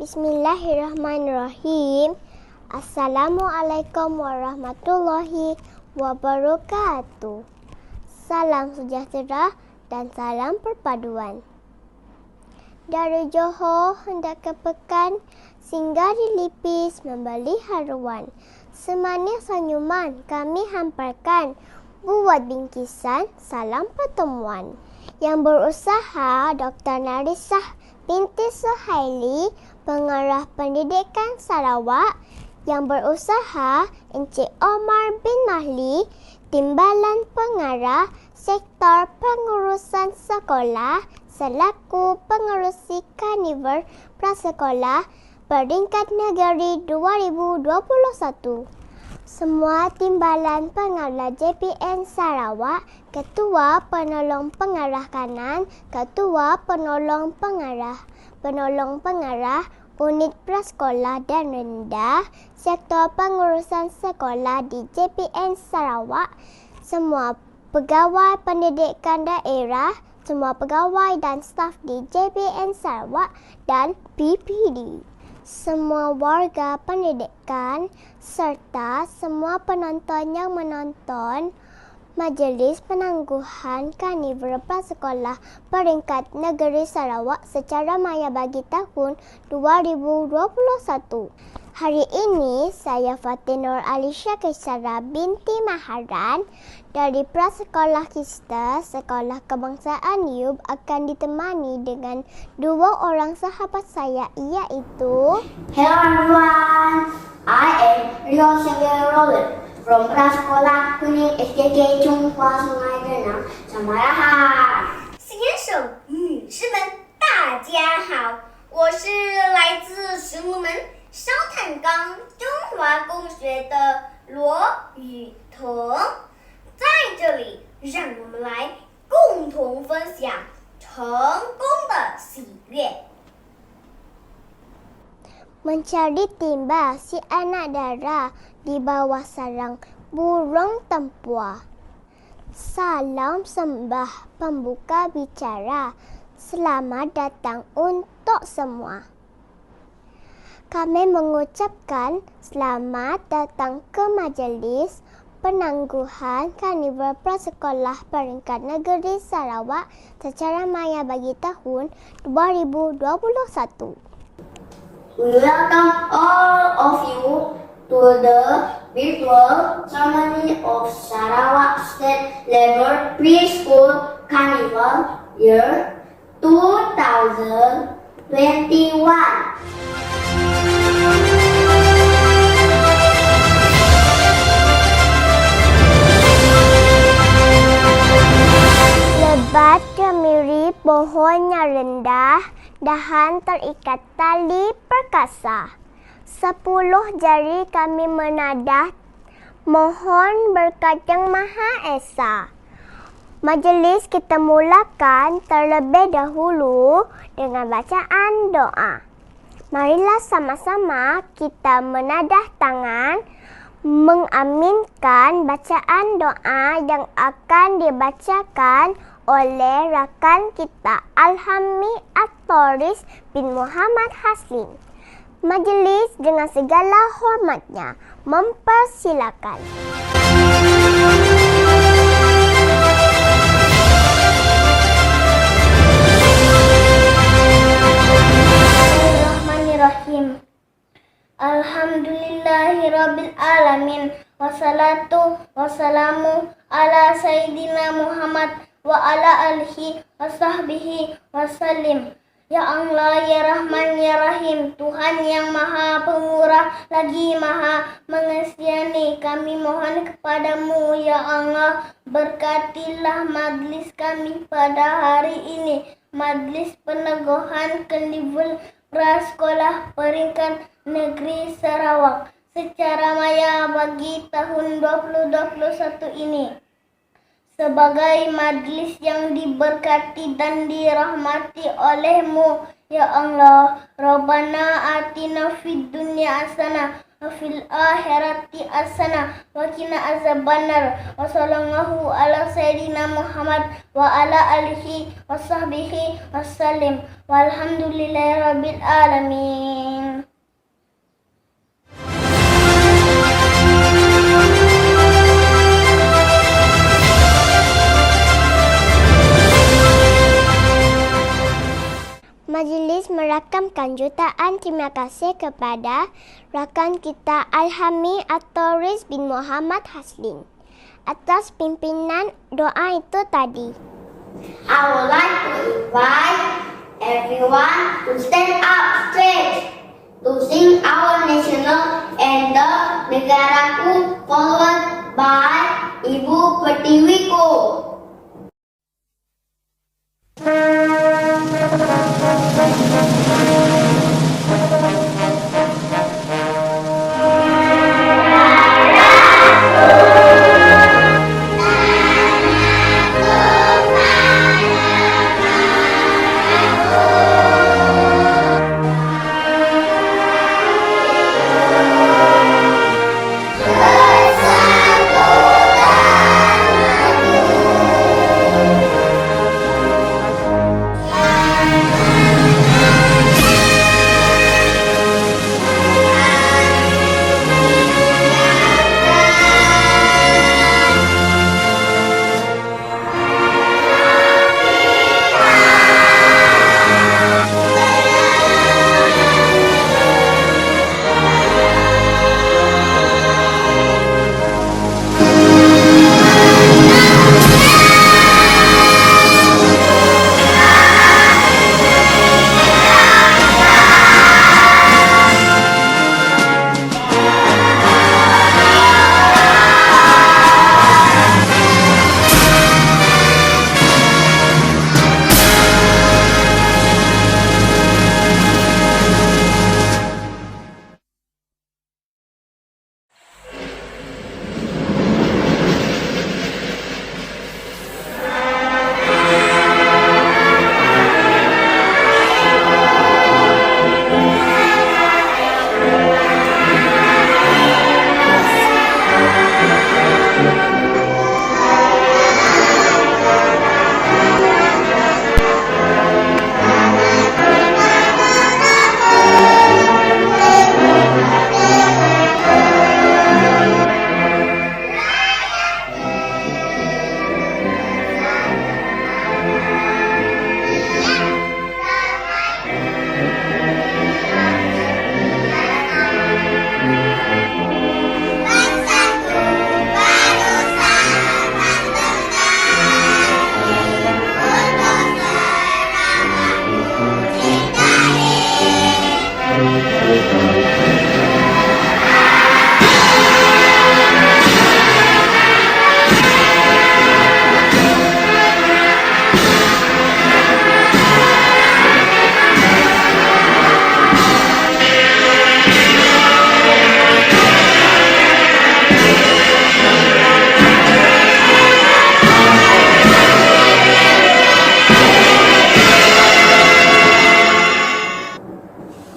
Bismillahirrahmanirrahim. Assalamualaikum warahmatullahi wabarakatuh. Salam sejahtera dan salam perpaduan. Dari Johor hendak ke Pekan, singgah di Lipis membeli haruan. Semanis senyuman kami hamparkan, buat bingkisan salam pertemuan. Yang berusaha Dr. Narisah binti Suhaili, pengarah pendidikan Sarawak. Yang berusaha Encik Omar bin Mahli, timbalan pengarah sektor pengurusan sekolah selaku pengerusi Karnival Prasekolah peringkat negeri 2021. Semua timbalan pengarah JPN Sarawak, Ketua Penolong Pengarah Kanan, Ketua Penolong Pengarah, Unit Prasekolah dan Rendah, Sektor Pengurusan Sekolah di JPN Sarawak, semua pegawai pendidikan daerah, semua pegawai dan staf di JPN Sarawak dan PPD. Semua warga pendidikan serta semua penonton yang menonton Majlis Penangguhan Karnival Prasekolah peringkat negeri Sarawak secara maya bagi tahun 2021. Hari ini saya Fatinur Alisha Kaisara binti Maharan dari Prasekolah Kista Sekolah Kebangsaan Yub akan ditemani dengan dua orang sahabat saya, iaitu Hello everyone, I am Rio Sengel Roland from Prasekolah Kuning SDK Chunghua Sungai Renang, Samaraha。先生、女士们，大家好，我是来自石木门烧炭岗中华公学的罗雨彤，在这里，让我们来共同分享成功的喜悦。mencari timba si anak dara di bawah sarang burung tempua. Salam sembah pembuka bicara. Selamat datang untuk semua. Kami mengucapkan selamat datang ke Majlis Penangguhan Karnival Prasekolah peringkat negeri Sarawak secara maya bagi tahun 2021. We welcome all of you to the virtual ceremony of Sarawak State Level Preschool Carnival year 2021. Lebat kemiri pohonnya rendah, dahan terikat tali perkasa. 10 jari kami menadah, mohon berkat Yang Maha Esa. Majlis kita mulakan terlebih dahulu dengan bacaan doa. Marilah sama-sama kita menadah tangan, mengaminkan bacaan doa yang akan dibacakan oleh rakan kita Alhami At-Toris bin Muhammad Haslim. Majlis dengan segala hormatnya mempersilakan. Bismillahirrahmanirrahim. Alhamdulillahirabbil alamin. Wassalatu wassalamu ala sayyidina Muhammad wa ala alihi wa sahbihi wasallim. Ya Allah, ya Rahman, ya Rahim, Tuhan yang Maha Pemurah lagi Maha Mengasihani, kami mohon kepadamu, ya Allah, berkatilah majlis kami pada hari ini, majlis peneguhan Karnival Prasekolah peringkat negeri Sarawak secara maya bagi tahun 2021 ini. Sebagai majlis yang diberkati dan dirahmati olehmu, ya Allah, Rabbana atina fid dunya hasanah وفي الآخرة حسنة وقنا عذاب النار وصلى الله على سيدنا محمد وعلى آله وصحبه وسلم والحمد لله رب العالمين. Majlis merakamkan jutaan terima kasih kepada rakan kita Alhami At-Toris bin Muhammad Haslin atas pimpinan doa itu tadi. I would like to invite everyone to stand up straight to sing our national anthem Negaraku followed by Ibu Pertiwiku.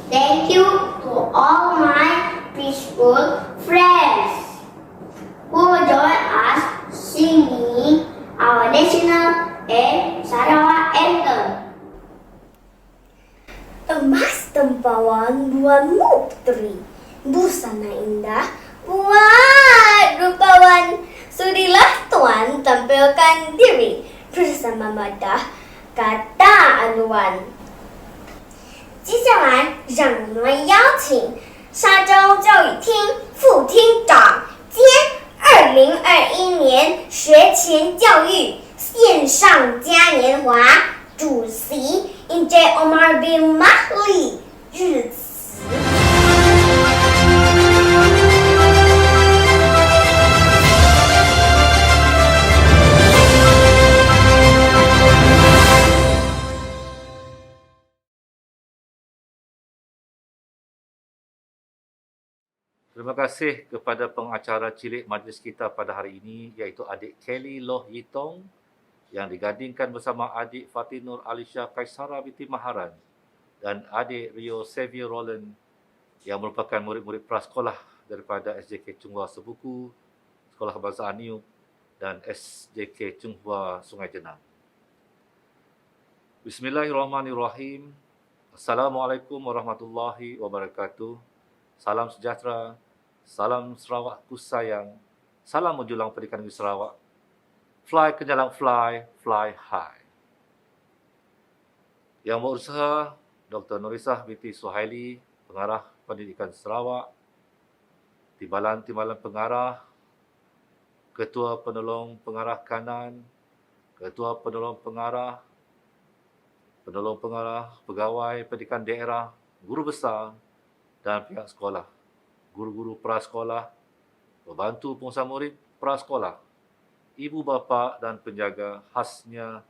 Thank you to all my preschool friends who join us singing our national and Sarawak anthem. Emas tempawan buanmu putri, busana indah buat rupawan. Sudilah tuan tampilkan diri bersama madah kata aluan. 接下来，让我们邀请沙洲教育厅副厅长兼2021年学前教育线上嘉年华主席 Encik Omar bin Mahli 致辞。Terima kasih kepada pengacara cilik majlis kita pada hari ini, iaitu adik Kelly Loh Yitong yang digandingkan bersama adik Fatinur Alisha Kaisara binti Maharan dan adik Rio Xavier Roland yang merupakan murid-murid prasekolah daripada SJK Chunghua Sebuku, Sekolah Kebangsaan Niup dan SJK Chunghua Sungai Jenang. Bismillahirrahmanirrahim. Assalamualaikum warahmatullahi wabarakatuh. Salam sejahtera, salam Sarawakku sayang, salam menjulang pendidikan negeri Sarawak. Fly kenyalang fly, fly high. Yang berusaha Dr. Nurisah binti Suhaili, Pengarah Pendidikan Sarawak, Timbalan-Timbalan Pengarah, Ketua Penolong Pengarah Kanan, Ketua Penolong Pengarah, Pegawai Pendidikan Daerah, Guru Besar dan pihak sekolah, guru-guru prasekolah, pembantu pengusaha murid prasekolah, ibu bapa dan penjaga, khasnya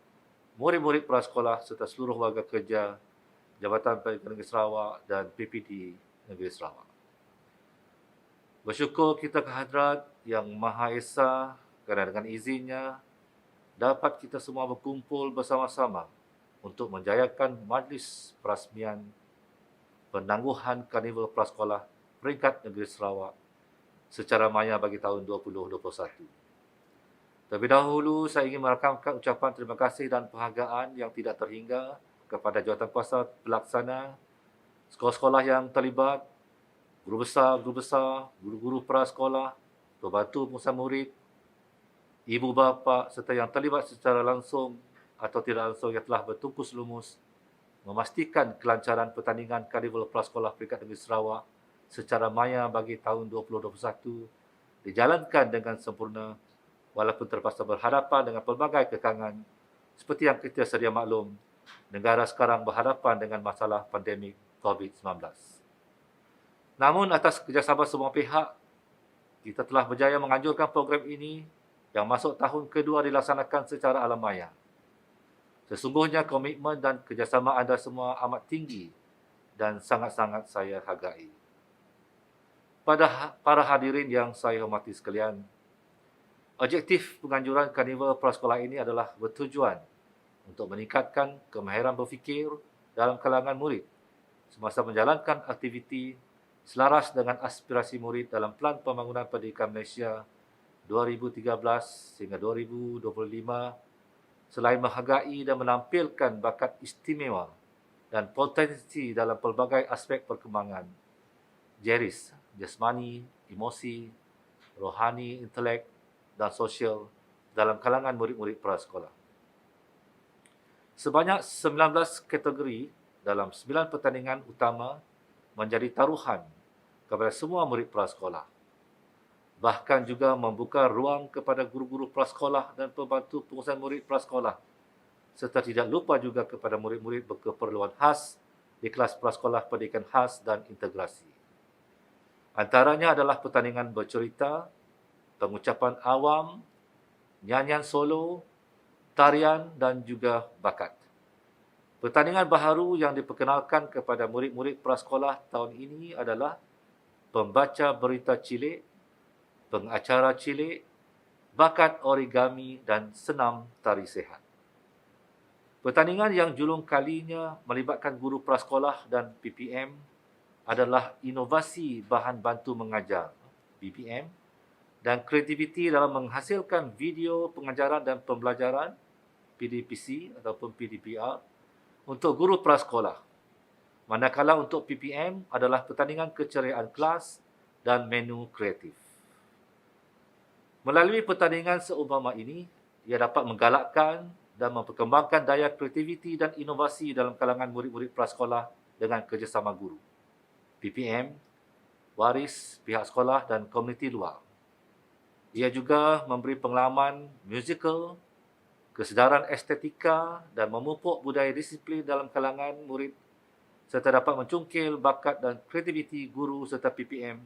murid-murid prasekolah serta seluruh warga kerja Jabatan Pendidikan Negeri Sarawak dan PPD Negeri Sarawak. Bersyukur kita kehadrat Yang Maha Esa kerana dengan izinnya dapat kita semua berkumpul bersama-sama untuk menjayakan majlis perasmian penangguhan Karnival Prasekolah peringkat Negeri Sarawak secara maya bagi tahun 2021. Terlebih dahulu, saya ingin merakamkan ucapan terima kasih dan penghargaan yang tidak terhingga kepada jawatankuasa pelaksana, sekolah-sekolah yang terlibat, guru besar, guru-guru prasekolah, pembantu pengusaha murid, ibu bapa serta yang terlibat secara langsung atau tidak langsung yang telah bertungkus lumus memastikan kelancaran pertandingan Karnival Prasekolah peringkat Negeri Sarawak secara maya bagi tahun 2021 dijalankan dengan sempurna walaupun terpaksa berhadapan dengan pelbagai kekangan seperti yang kita sedia maklum, negara sekarang berhadapan dengan masalah pandemik COVID-19. Namun atas kerjasama semua pihak, kita telah berjaya menganjurkan program ini yang masuk tahun kedua dilaksanakan secara alam maya. Sesungguhnya komitmen dan kerjasama anda semua amat tinggi dan sangat-sangat saya hargai. Pada para hadirin yang saya hormati sekalian, objektif penganjuran Karnival Prasekolah ini adalah bertujuan untuk meningkatkan kemahiran berfikir dalam kalangan murid semasa menjalankan aktiviti selaras dengan aspirasi murid dalam Pelan Pembangunan Pendidikan Malaysia 2013 hingga 2025, selain menghargai dan menampilkan bakat istimewa dan potensi dalam pelbagai aspek perkembangan jeris, jasmani, emosi, rohani, intelek dan sosial dalam kalangan murid-murid prasekolah. Sebanyak 19 kategori dalam 9 pertandingan utama menjadi taruhan kepada semua murid prasekolah. Bahkan juga membuka ruang kepada guru-guru prasekolah dan pembantu pengurusan murid prasekolah serta tidak lupa juga kepada murid-murid berkeperluan khas di kelas prasekolah pendidikan khas dan integrasi. Antaranya adalah pertandingan bercerita, pengucapan awam, nyanyian solo, tarian dan juga bakat. Pertandingan baharu yang diperkenalkan kepada murid-murid prasekolah tahun ini adalah pembaca berita cilik, pengacara cilik, bakat origami dan senam tari sihat. Pertandingan yang julung kalinya melibatkan guru prasekolah dan PPM adalah inovasi bahan bantu mengajar, BBM, dan kreativiti dalam menghasilkan video pengajaran dan pembelajaran, PDPC ataupun PDPR, untuk guru prasekolah. Manakala untuk PPM adalah pertandingan keceriaan kelas dan menu kreatif. Melalui pertandingan seumpama ini, ia dapat menggalakkan dan memperkembangkan daya kreativiti dan inovasi dalam kalangan murid-murid prasekolah dengan kerjasama guru, PPM, waris, pihak sekolah dan komuniti luar. Ia juga memberi pengalaman musikal, kesedaran estetika dan memupuk budaya disiplin dalam kalangan murid serta dapat mencungkil bakat dan kreativiti guru serta PPM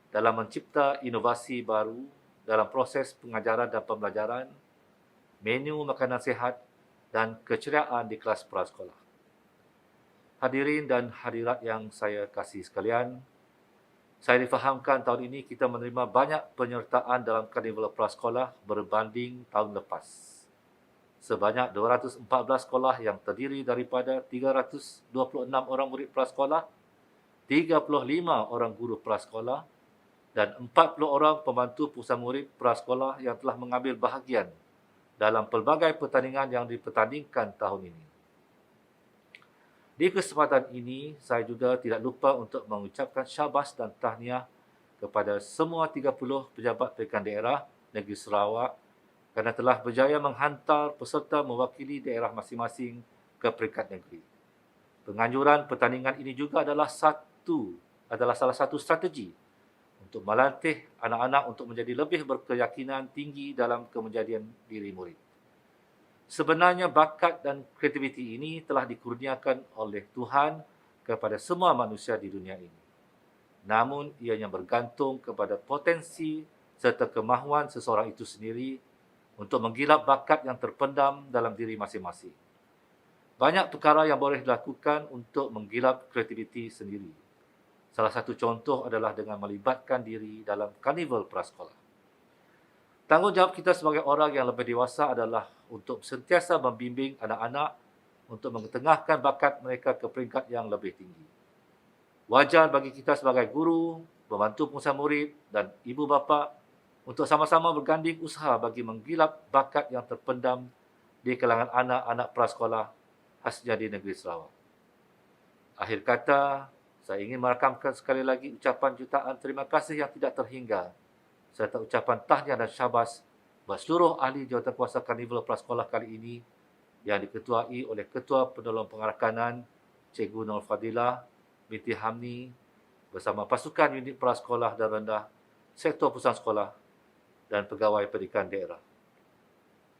dalam mencipta inovasi baru dalam proses pengajaran dan pembelajaran, menu makanan sihat dan keceriaan di kelas prasekolah. Hadirin dan hadirat yang saya kasih sekalian, saya difahamkan tahun ini kita menerima banyak penyertaan dalam Karnival Prasekolah berbanding tahun lepas. Sebanyak 214 sekolah yang terdiri daripada 326 orang murid prasekolah, 35 orang guru prasekolah, dan 40 orang pembantu pengusaha murid prasekolah yang telah mengambil bahagian dalam pelbagai pertandingan yang dipertandingkan tahun ini. Di kesempatan ini, saya juga tidak lupa untuk mengucapkan syabas dan tahniah kepada semua 30 pejabat pendidikan daerah negeri Sarawak kerana telah berjaya menghantar peserta mewakili daerah masing-masing ke peringkat negeri. Penganjuran pertandingan ini juga adalah salah satu strategi untuk melatih anak-anak untuk menjadi lebih berkeyakinan tinggi dalam kemenjadian diri murid. Sebenarnya bakat dan kreativiti ini telah dikurniakan oleh Tuhan kepada semua manusia di dunia ini. Namun ianya bergantung kepada potensi serta kemahuan seseorang itu sendiri untuk menggilap bakat yang terpendam dalam diri masing-masing. Banyak perkara yang boleh dilakukan untuk menggilap kreativiti sendiri. Salah satu contoh adalah dengan melibatkan diri dalam karnival prasekolah. Tanggungjawab kita sebagai orang yang lebih dewasa adalah untuk sentiasa membimbing anak-anak untuk mengetengahkan bakat mereka ke peringkat yang lebih tinggi. Wajar bagi kita sebagai guru, pembantu pengusaha murid dan ibu bapa untuk sama-sama berganding usaha bagi menggilap bakat yang terpendam di kalangan anak-anak prasekolah khasnya di negeri Sarawak. Akhir kata, saya ingin merakamkan sekali lagi ucapan jutaan terima kasih yang tidak terhingga serta ucapan tahniah dan syabas buat seluruh ahli jawatankuasa karnival prasekolah kali ini yang diketuai oleh Ketua Penolong Pengarakanan Cikgu Nur Fadilah binti Hamni bersama pasukan unit prasekolah dan rendah, sektor pusat sekolah dan pegawai pendidikan daerah.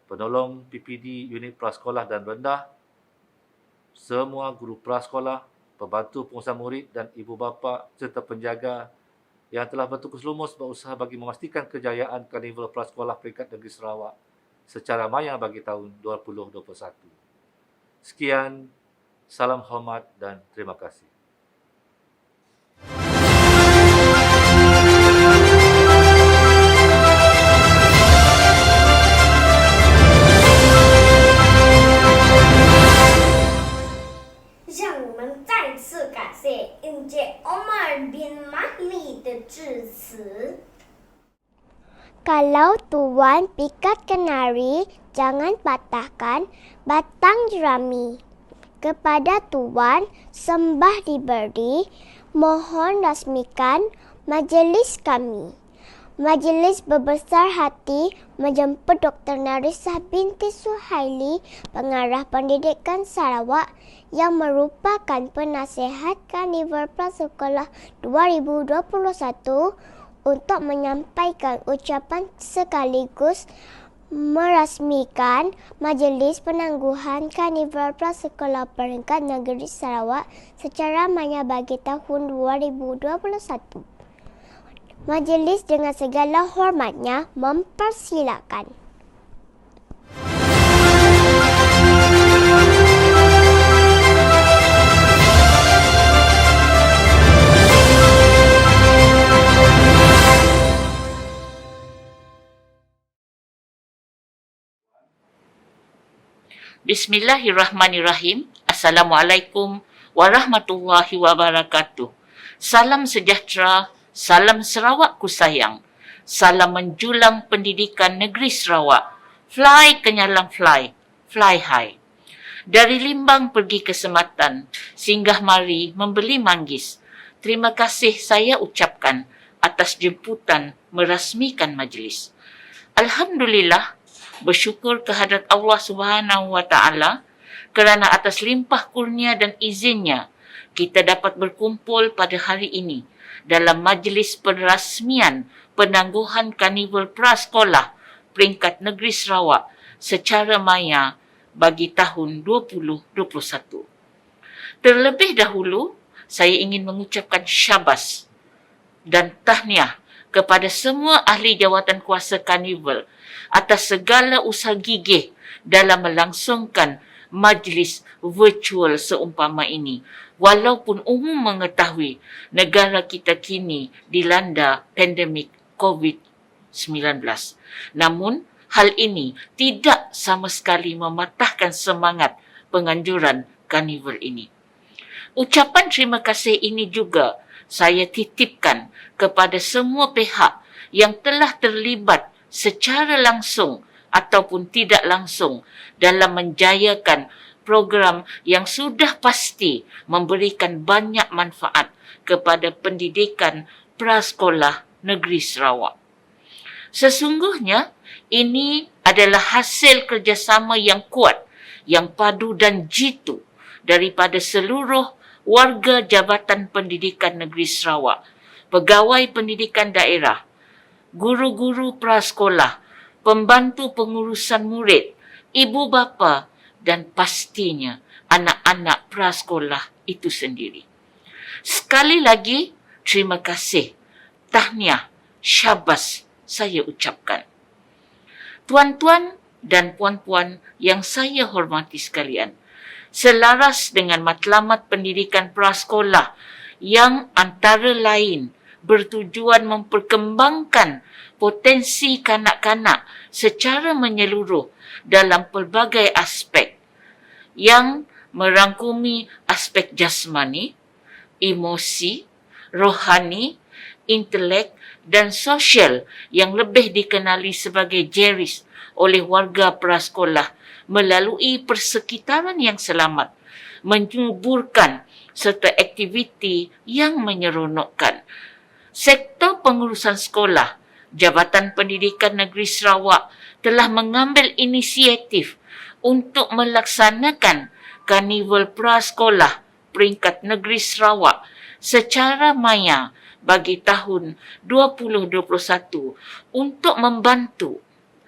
Penolong PPD unit prasekolah dan rendah, semua guru prasekolah, pembantu pengusaha murid dan ibu bapa serta penjaga yang telah bertukus lumus berusaha bagi memastikan kejayaan karnival prasekolah peringkat negeri Sarawak secara maya bagi tahun 2021. Sekian, salam hormat dan terima kasih. Kalau tuan pikat kenari, jangan patahkan batang jerami. Kepada tuan, sembah diberi, mohon rasmikan majlis kami. Majlis berbesar hati menjemput Dr. Narisah binti Suhaili, pengarah pendidikan Sarawak yang merupakan penasihat Karnival Prasekolah 2021 untuk menyampaikan ucapan sekaligus merasmikan Majlis Penangguhan Karnival Prasekolah Peringkat Negeri Sarawak secara maya bagi tahun 2021. Majlis dengan segala hormatnya mempersilakan. Bismillahirrahmanirrahim. Assalamualaikum warahmatullahi wabarakatuh. Salam sejahtera, salam Sarawak ku sayang. Salam menjulang pendidikan negeri Sarawak. Fly kenyalang fly, fly high. Dari Limbang pergi ke Sematan, singgah mari membeli manggis. Terima kasih saya ucapkan atas jemputan merasmikan majlis. Alhamdulillah, bersyukur kehadrat Allah Subhanahu wa taala kerana atas limpah kurnia dan izinnya kita dapat berkumpul pada hari ini dalam majlis penrasmian penangguhan Karnival Prasekolah peringkat negeri Sarawak secara maya bagi tahun 2021. Terlebih dahulu, saya ingin mengucapkan syabas dan tahniah kepada semua ahli jawatan kuasa Karnival atas segala usaha gigih dalam melangsungkan majlis virtual seumpama ini. Walaupun umum mengetahui negara kita kini dilanda pandemik COVID-19. Namun, hal ini tidak sama sekali mematahkan semangat penganjuran karnival ini. Ucapan terima kasih ini juga saya titipkan kepada semua pihak yang telah terlibat secara langsung ataupun tidak langsung dalam menjayakan program yang sudah pasti memberikan banyak manfaat kepada pendidikan prasekolah negeri Sarawak. Sesungguhnya, ini adalah hasil kerjasama yang kuat, yang padu dan jitu daripada seluruh warga Jabatan Pendidikan Negeri Sarawak, pegawai pendidikan daerah, guru-guru prasekolah, pembantu pengurusan murid, ibu bapa dan pastinya anak-anak prasekolah itu sendiri. Sekali lagi, terima kasih, tahniah, syabas saya ucapkan. Tuan-tuan dan puan-puan yang saya hormati sekalian, selaras dengan matlamat pendidikan prasekolah yang antara lain bertujuan memperkembangkan potensi kanak-kanak secara menyeluruh dalam pelbagai aspek yang merangkumi aspek jasmani, emosi, rohani, intelek dan sosial yang lebih dikenali sebagai JERIS oleh warga prasekolah melalui persekitaran yang selamat, menyuburkan serta aktiviti yang menyeronokkan. Sektor pengurusan sekolah, Jabatan Pendidikan Negeri Sarawak telah mengambil inisiatif untuk melaksanakan Karnival Prasekolah peringkat Negeri Sarawak secara maya bagi tahun 2021 untuk membantu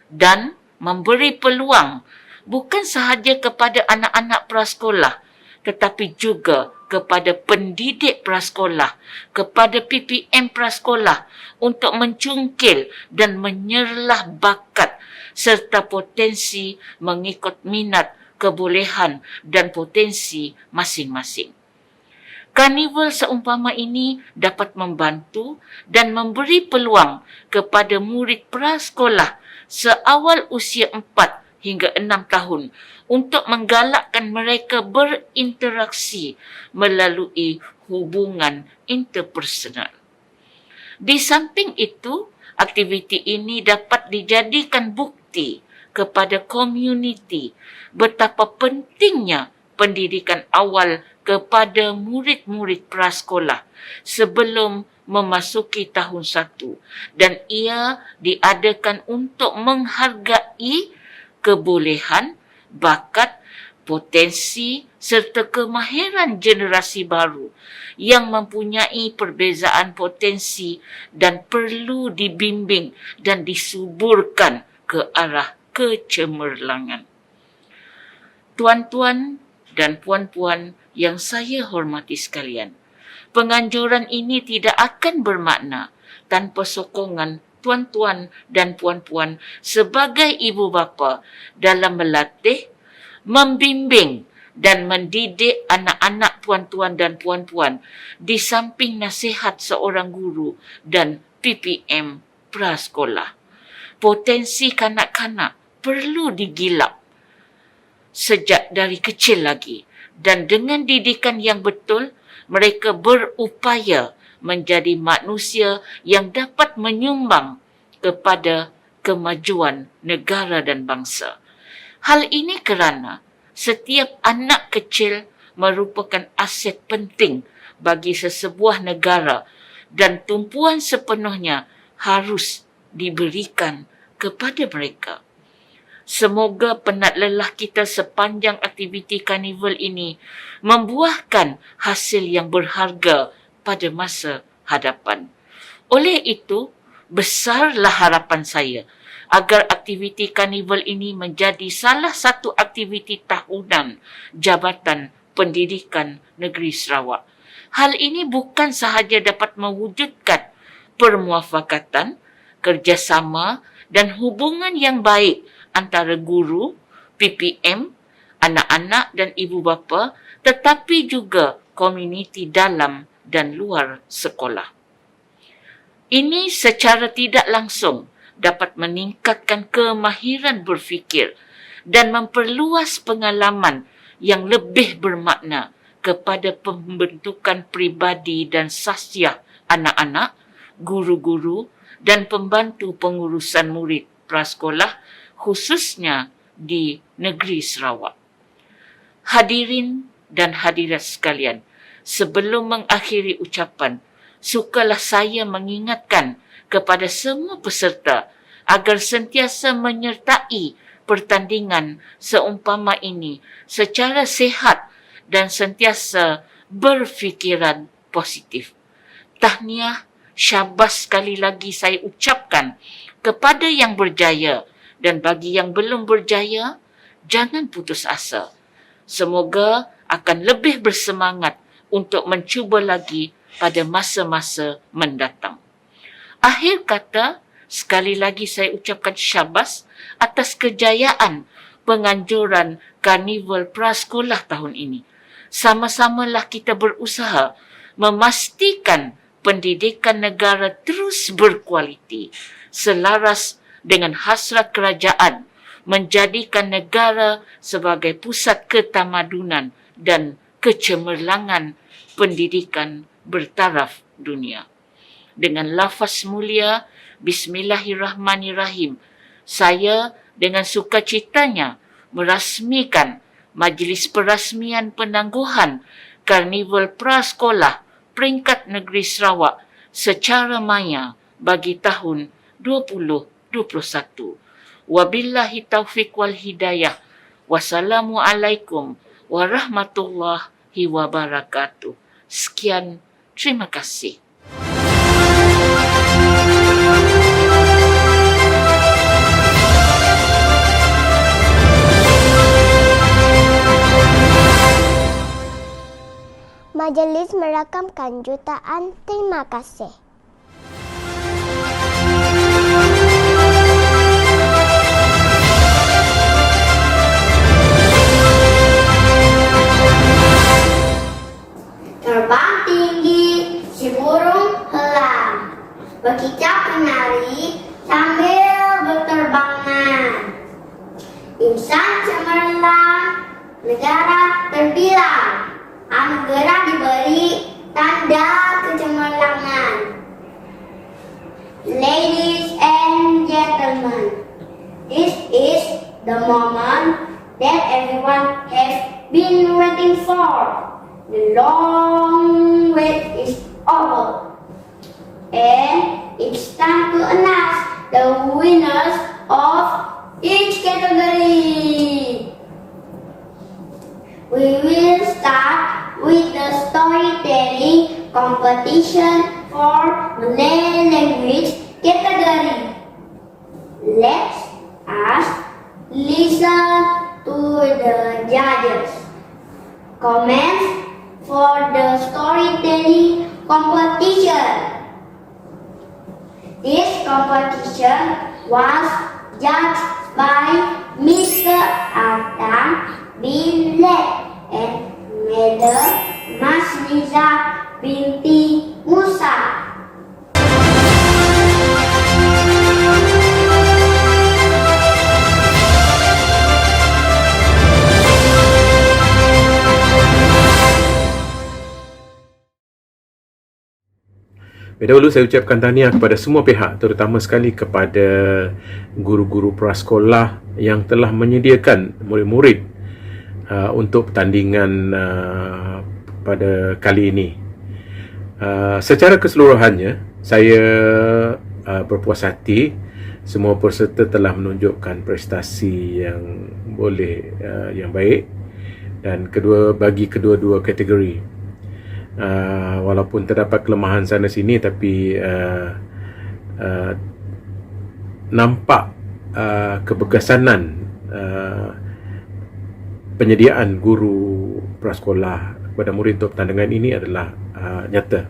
dan memberi peluang bukan sahaja kepada anak-anak prasekolah tetapi juga kepada pendidik prasekolah, kepada PPM prasekolah untuk mencungkil dan menyerlah bakat serta potensi mengikut minat, kebolehan dan potensi masing-masing. Karnival seumpama ini dapat membantu dan memberi peluang kepada murid prasekolah seawal usia 4 hingga 6 tahun untuk menggalakkan mereka berinteraksi melalui hubungan interpersonal. Di samping itu, aktiviti ini dapat dijadikan bukti kepada komuniti betapa pentingnya pendidikan awal kepada murid-murid prasekolah sebelum memasuki tahun 1 dan ia diadakan untuk menghargai kebolehan, bakat, potensi serta kemahiran generasi baru yang mempunyai perbezaan potensi dan perlu dibimbing dan disuburkan ke arah kecemerlangan. Tuan-tuan dan puan-puan yang saya hormati sekalian, penganjuran ini tidak akan bermakna tanpa sokongan tuan-tuan dan puan-puan sebagai ibu bapa dalam melatih, membimbing dan mendidik anak-anak tuan-tuan dan puan-puan di samping nasihat seorang guru dan PPM prasekolah. Potensi kanak-kanak perlu digilap sejak dari kecil lagi dan dengan didikan yang betul mereka berupaya menjadi manusia yang dapat menyumbang kepada kemajuan negara dan bangsa. Hal ini kerana setiap anak kecil merupakan aset penting bagi sesebuah negara dan tumpuan sepenuhnya harus diberikan kepada mereka. Semoga penat lelah kita sepanjang aktiviti karnival ini membuahkan hasil yang berharga pada masa hadapan. Oleh itu, besarlah harapan saya agar aktiviti karnival ini menjadi salah satu aktiviti tahunan Jabatan Pendidikan Negeri Sarawak. Hal ini bukan sahaja dapat mewujudkan permuafakatan, kerjasama dan hubungan yang baik antara guru, PPM, anak-anak dan ibu bapa, tetapi juga komuniti dalam dan luar sekolah. Ini secara tidak langsung dapat meningkatkan kemahiran berfikir dan memperluas pengalaman yang lebih bermakna kepada pembentukan pribadi dan sahsiah anak-anak, guru-guru dan pembantu pengurusan murid prasekolah khususnya di negeri Sarawak. Hadirin dan hadirat sekalian, sebelum mengakhiri ucapan, sukalah saya mengingatkan kepada semua peserta agar sentiasa menyertai pertandingan seumpama ini secara sihat dan sentiasa berfikiran positif. Tahniah, syabas sekali lagi saya ucapkan kepada yang berjaya, dan bagi yang belum berjaya, jangan putus asa. Semoga akan lebih bersemangat untuk mencuba lagi pada masa-masa mendatang. Akhir kata, sekali lagi saya ucapkan syabas atas kejayaan penganjuran Karnival Prasekolah tahun ini. Sama-samalah kita berusaha memastikan pendidikan negara terus berkualiti, selaras dengan hasrat kerajaan menjadikan negara sebagai pusat ketamadunan dan kecemerlangan pendidikan bertaraf dunia. Dengan lafaz mulia Bismillahirrahmanirrahim, saya dengan sukacitanya merasmikan Majlis Perasmian Penangguhan Karnival Prasekolah peringkat negeri Sarawak secara maya bagi tahun 2021. Wabillahi taufiq wal hidayah. Wassalamualaikum warahmatullahi wabarakatuh. Sekian, terima kasih. Majelis merakamkan jutaan terima kasih. Terbang tinggi si burung helang, berkicau kenari sambil berterbangan. Insan cemerlang, negara terbilang, anugerah diberi tanda kecemerlangan. Ladies and gentlemen, this is the moment that everyone has been waiting for. The long wait is over, and it's time to announce the winners of each category. We will start with the storytelling competition for Malay language category. Let us listen to the judges. Comments for the storytelling competition. This competition was judged by Mr. Artam bin Lek and Madam Masliza binti Musa. Dahulu saya ucapkan tahniah kepada semua pihak, terutama sekali kepada guru-guru prasekolah yang telah menyediakan murid-murid untuk pertandingan pada kali ini. Secara keseluruhannya, saya berpuas hati semua peserta telah menunjukkan prestasi yang yang baik, dan bagi kedua-dua kategori. Walaupun terdapat kelemahan sana sini, tapi nampak keberkesanan penyediaan guru prasekolah kepada murid untuk pertandingan ini adalah nyata.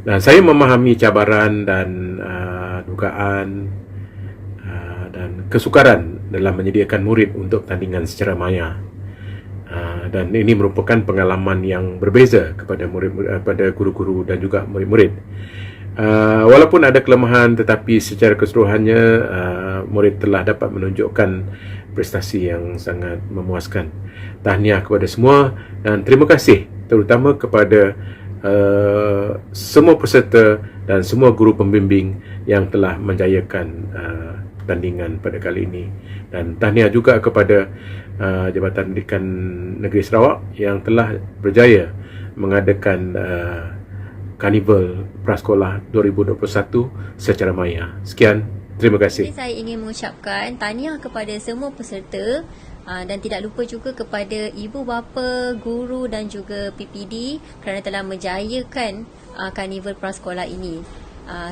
Dan saya memahami cabaran dan dugaan dan kesukaran dalam menyediakan murid untuk pertandingan secara maya. Dan ini merupakan pengalaman yang berbeza kepada pada guru-guru dan juga murid-murid. Walaupun ada kelemahan, tetapi secara keseluruhannya murid telah dapat menunjukkan prestasi yang sangat memuaskan. Tahniah kepada semua dan terima kasih terutama kepada semua peserta dan semua guru pembimbing yang telah menjayakan pertandingan pada kali ini. Dan tahniah juga kepada Jabatan Pendidikan Negeri Sarawak yang telah berjaya mengadakan Karnival Prasekolah 2021 secara maya. Sekian, terima kasih. Saya ingin mengucapkan tahniah kepada semua peserta dan tidak lupa juga kepada ibu bapa, guru dan juga PPD kerana telah menjayakan Karnival Prasekolah ini.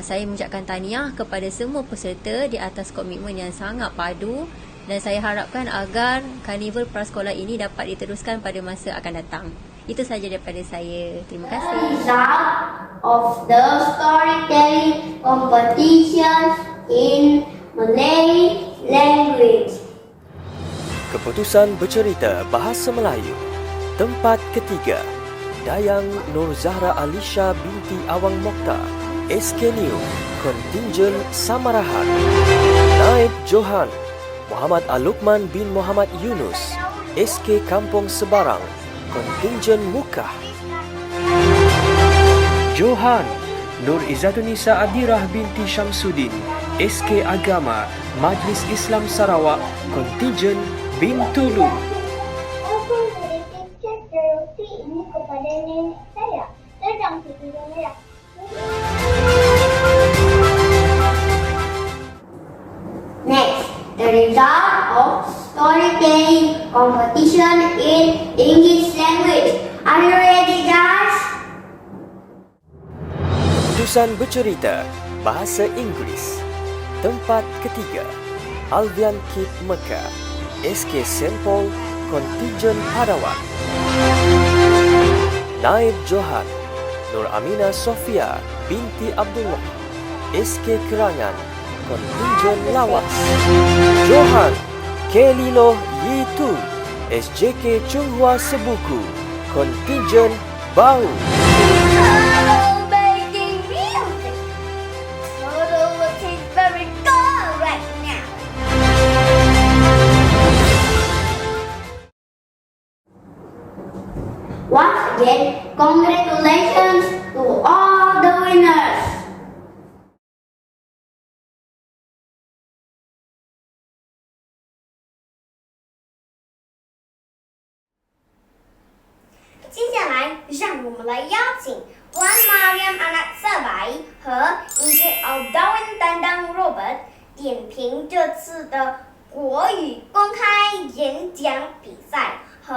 Saya mengucapkan tahniah kepada semua peserta di atas komitmen yang sangat padu dan saya harapkan agar Karnival Prasekolah ini dapat diteruskan pada masa akan datang. Itu sahaja daripada saya. Terima kasih. Result of the storytelling competition in Malay language. Keputusan bercerita bahasa Melayu. Tempat ketiga, Dayang Nur Zahra Alisha binti Awang Mokhtar, SK New, Kontinjen Samarahan. Naib Johan, Muhammad Alukman bin Muhammad Yunus, SK Kampung Sebarang, Kontinjen Mukah. Johan, Nur Izzatun-Nisa Adirah binti Syamsuddin, SK Agama, Majlis Islam Sarawak, Kontinjen Bintulu. Aku menitipkan roti ini kepada nenek saya. Sedang tidur ya. Next, the result of storytelling competition in English language. Are you ready, guys? Keputusan bercerita bahasa Inggeris. Tempat ketiga, Alvian Kip Mekah, SK St. Paul, Kontinjen Padawan. Naib Johan, Nur Aminah Sofia binti Abdullah, SK Kerangan, Kontinjen Lawas. Johan, Kelilo Yitu, SJK Chunghua Sebuku, Kontinjen Bau. Hello, baking music. Toto will taste very good right now. Once again, congratulations to all the winners. Wan Mariam Anak Sabai 和 Ingrid Aldawan Dandang Robert 点评这次的国语公开演讲比赛和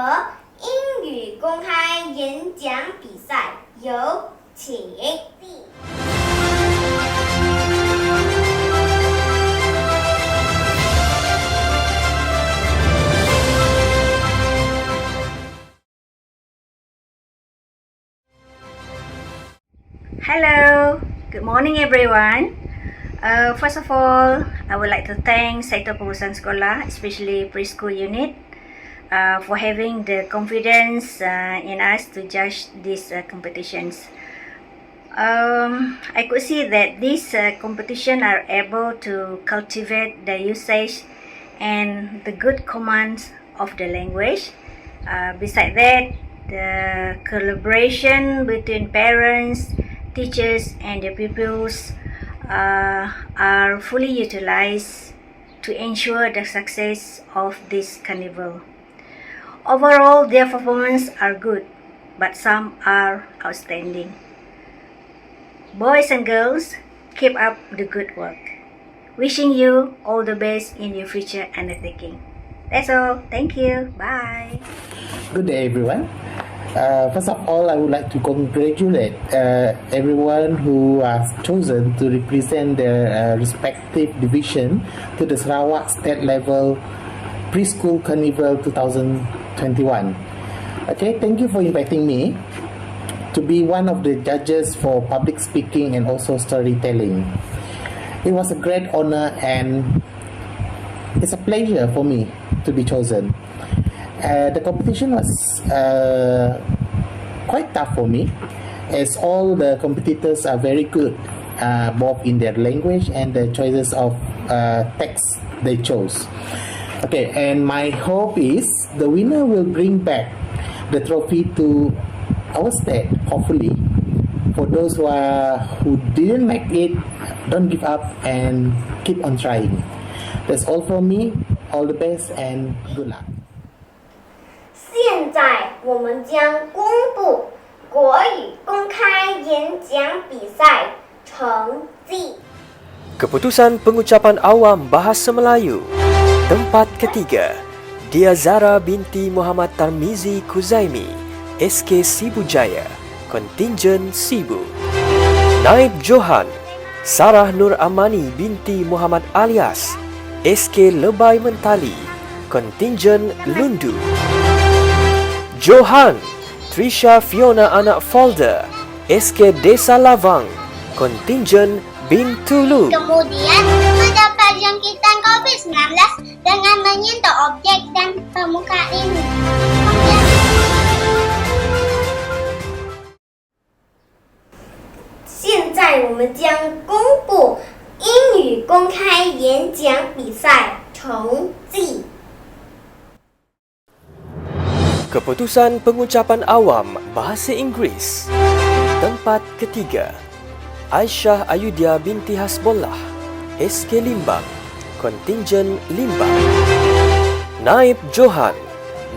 英语公开演讲比赛，有请。Hello, good morning everyone. First of all, I would like to thank Sektor Pengurusan Sekolah, especially preschool unit, for having the confidence in us to judge these competitions. I could see that these competition are able to cultivate the usage and the good commands of the language. Besides that, the collaboration between parents, teachers and the pupils are fully utilized to ensure the success of this carnival. Overall, their performances are good, but some are outstanding. Boys and girls, keep up the good work. Wishing you all the best in your future undertaking. That's all. Thank you. Bye. Good day, everyone. First of all, I would like to congratulate everyone who has chosen to represent their respective division to the Sarawak State Level Preschool Carnival 2021. Okay, thank you for inviting me to be one of the judges for public speaking and also storytelling. It was a great honor and it's a pleasure for me to be chosen. The competition was quite tough for me, as all the competitors are very good, both in their language and the choices of text they chose. Okay, and my hope is the winner will bring back the trophy to our state, hopefully. For those who didn't make it, don't give up and keep on trying. That's all from me. All the best and good luck. 现在我们将公布国语公开演讲比赛成绩。 Keputusan pengucapan awam Bahasa Melayu. Tempat ketiga, Dia Zara binti Muhammad Tarmizi Kuzaimi, SK Sibu Jaya, Kontingen Sibu. Naib Johan, Sarah Nur Amani binti Muhammad Alias, SK Lebay Mentali, Kontingen Lundu. Johan, Trisha Fiona Anak Folder, SK Desa Lavang, Kontingen Bintulu. Kemudian mendapat jangkitan COVID-19 dengan menyentuh objek dan permukaan. 现在我们将公布英语公开演讲比赛成绩。 Keputusan pengucapan awam Bahasa Inggeris. Tempat ketiga, Aisyah Ayudia binti Hasbollah, SK Limbang, Kontingen Limbang. Naib Johan,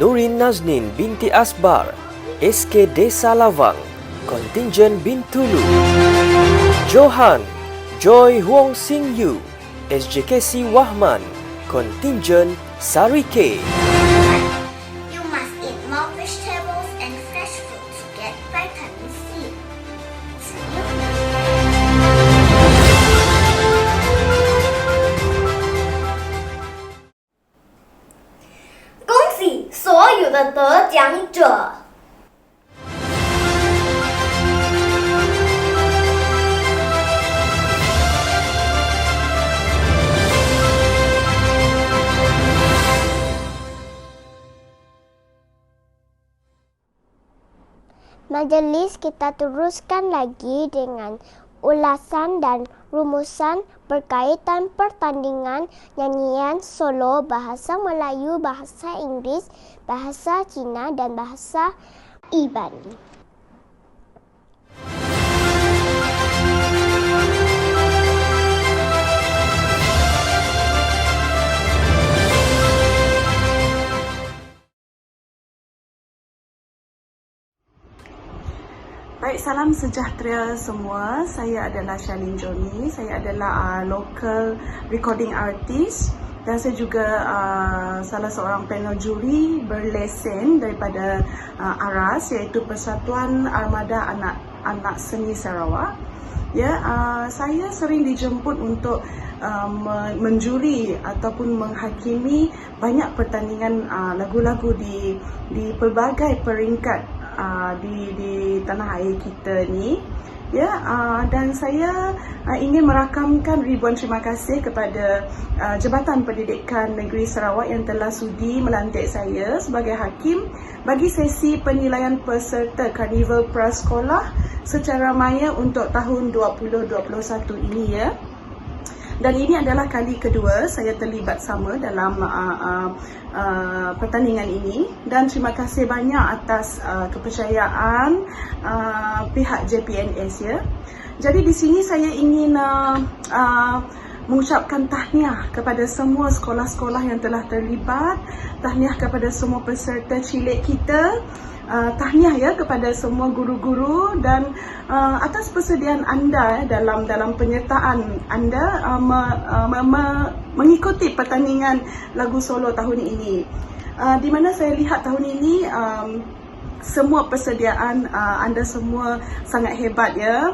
Nurin Naznin binti Asbar, SK Desa Lavang, Kontingen Bintulu. Johan, Joy Huong Sing Yu, SJKC Wahman, Kontingen Sarike. You must eat more vegetables and fresh fruits to get vitamin C. “恭喜所有的得奖者！” Majlis kita teruskan lagi dengan ulasan dan rumusan berkaitan pertandingan nyanyian solo bahasa Melayu, bahasa Inggeris, bahasa Cina dan bahasa Ibani. Baik, salam sejahtera semua. Saya adalah Shalin Joni. Saya adalah local recording artist dan saya juga salah seorang panel juri berlesen daripada ARAS, iaitu Persatuan Armada Anak Seni Sarawak. Ya, saya sering dijemput untuk menjuri ataupun menghakimi banyak pertandingan lagu-lagu di pelbagai peringkat di tanah air kita ni, ya, dan saya ingin merakamkan ribuan terima kasih kepada Jabatan Pendidikan Negeri Sarawak yang telah sudi melantik saya sebagai hakim bagi sesi penilaian peserta Karnival Prasekolah secara maya untuk tahun 2021 ini, ya. Dan ini adalah kali kedua saya terlibat sama dalam pertandingan ini, dan terima kasih banyak atas kepercayaan pihak JPNS, ya. Jadi di sini saya ingin mengucapkan tahniah kepada semua sekolah-sekolah yang telah terlibat, tahniah kepada semua peserta cilik kita, tahniah ya kepada semua guru-guru dan atas persediaan anda dalam penyertaan anda mengikuti pertandingan lagu solo tahun ini. Di mana saya lihat tahun ini semua persediaan anda semua sangat hebat, ya.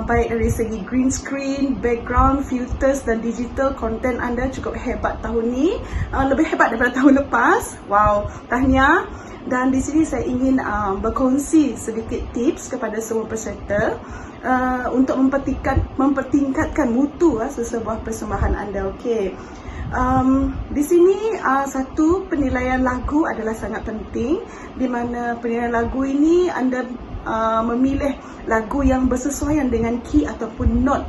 Baik dari segi green screen, background, filters dan digital content anda cukup hebat tahun ini, lebih hebat daripada tahun lepas. Wow, tahniah. Dan di sini saya ingin berkongsi sedikit tips kepada semua peserta untuk mempertingkatkan mutu sesebuah persembahan anda. Okey. Di sini satu, penilaian lagu adalah sangat penting, di mana penilaian lagu ini anda memilih lagu yang bersesuaian dengan key ataupun note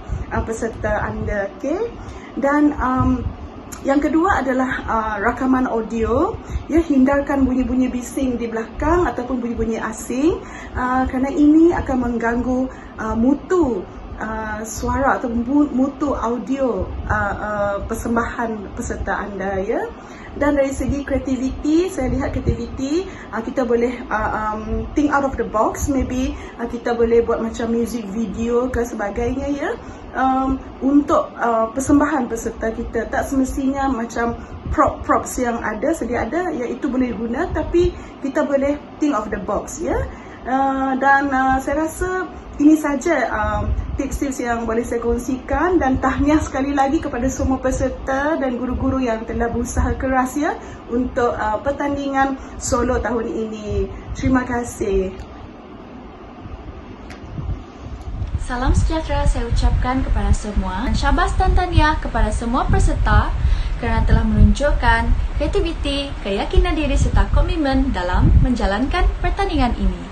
peserta anda. Okey. Dan Yang kedua adalah rakaman audio, ya, hindarkan bunyi-bunyi bising di belakang ataupun bunyi-bunyi asing, kerana ini akan mengganggu mutu suara atau mutu audio persembahan peserta anda, ya. Dan dari segi kreativiti, saya lihat kreativiti, kita boleh think out of the box. Maybe kita boleh buat macam music video ke sebagainya, ya, untuk persembahan peserta kita. Tak semestinya macam props yang ada, sedia ada, ya, itu boleh guna, tapi kita boleh think of the box, ya. Dan saya rasa ini saja tips-tips yang boleh saya kongsikan, dan tahniah sekali lagi kepada semua peserta dan guru-guru yang telah berusaha keras, ya, untuk pertandingan solo tahun ini. Terima kasih. Salam sejahtera saya ucapkan kepada semua. Syabas dan tahniah kepada semua peserta kerana telah menunjukkan kreativiti, keyakinan diri serta komitmen dalam menjalankan pertandingan ini.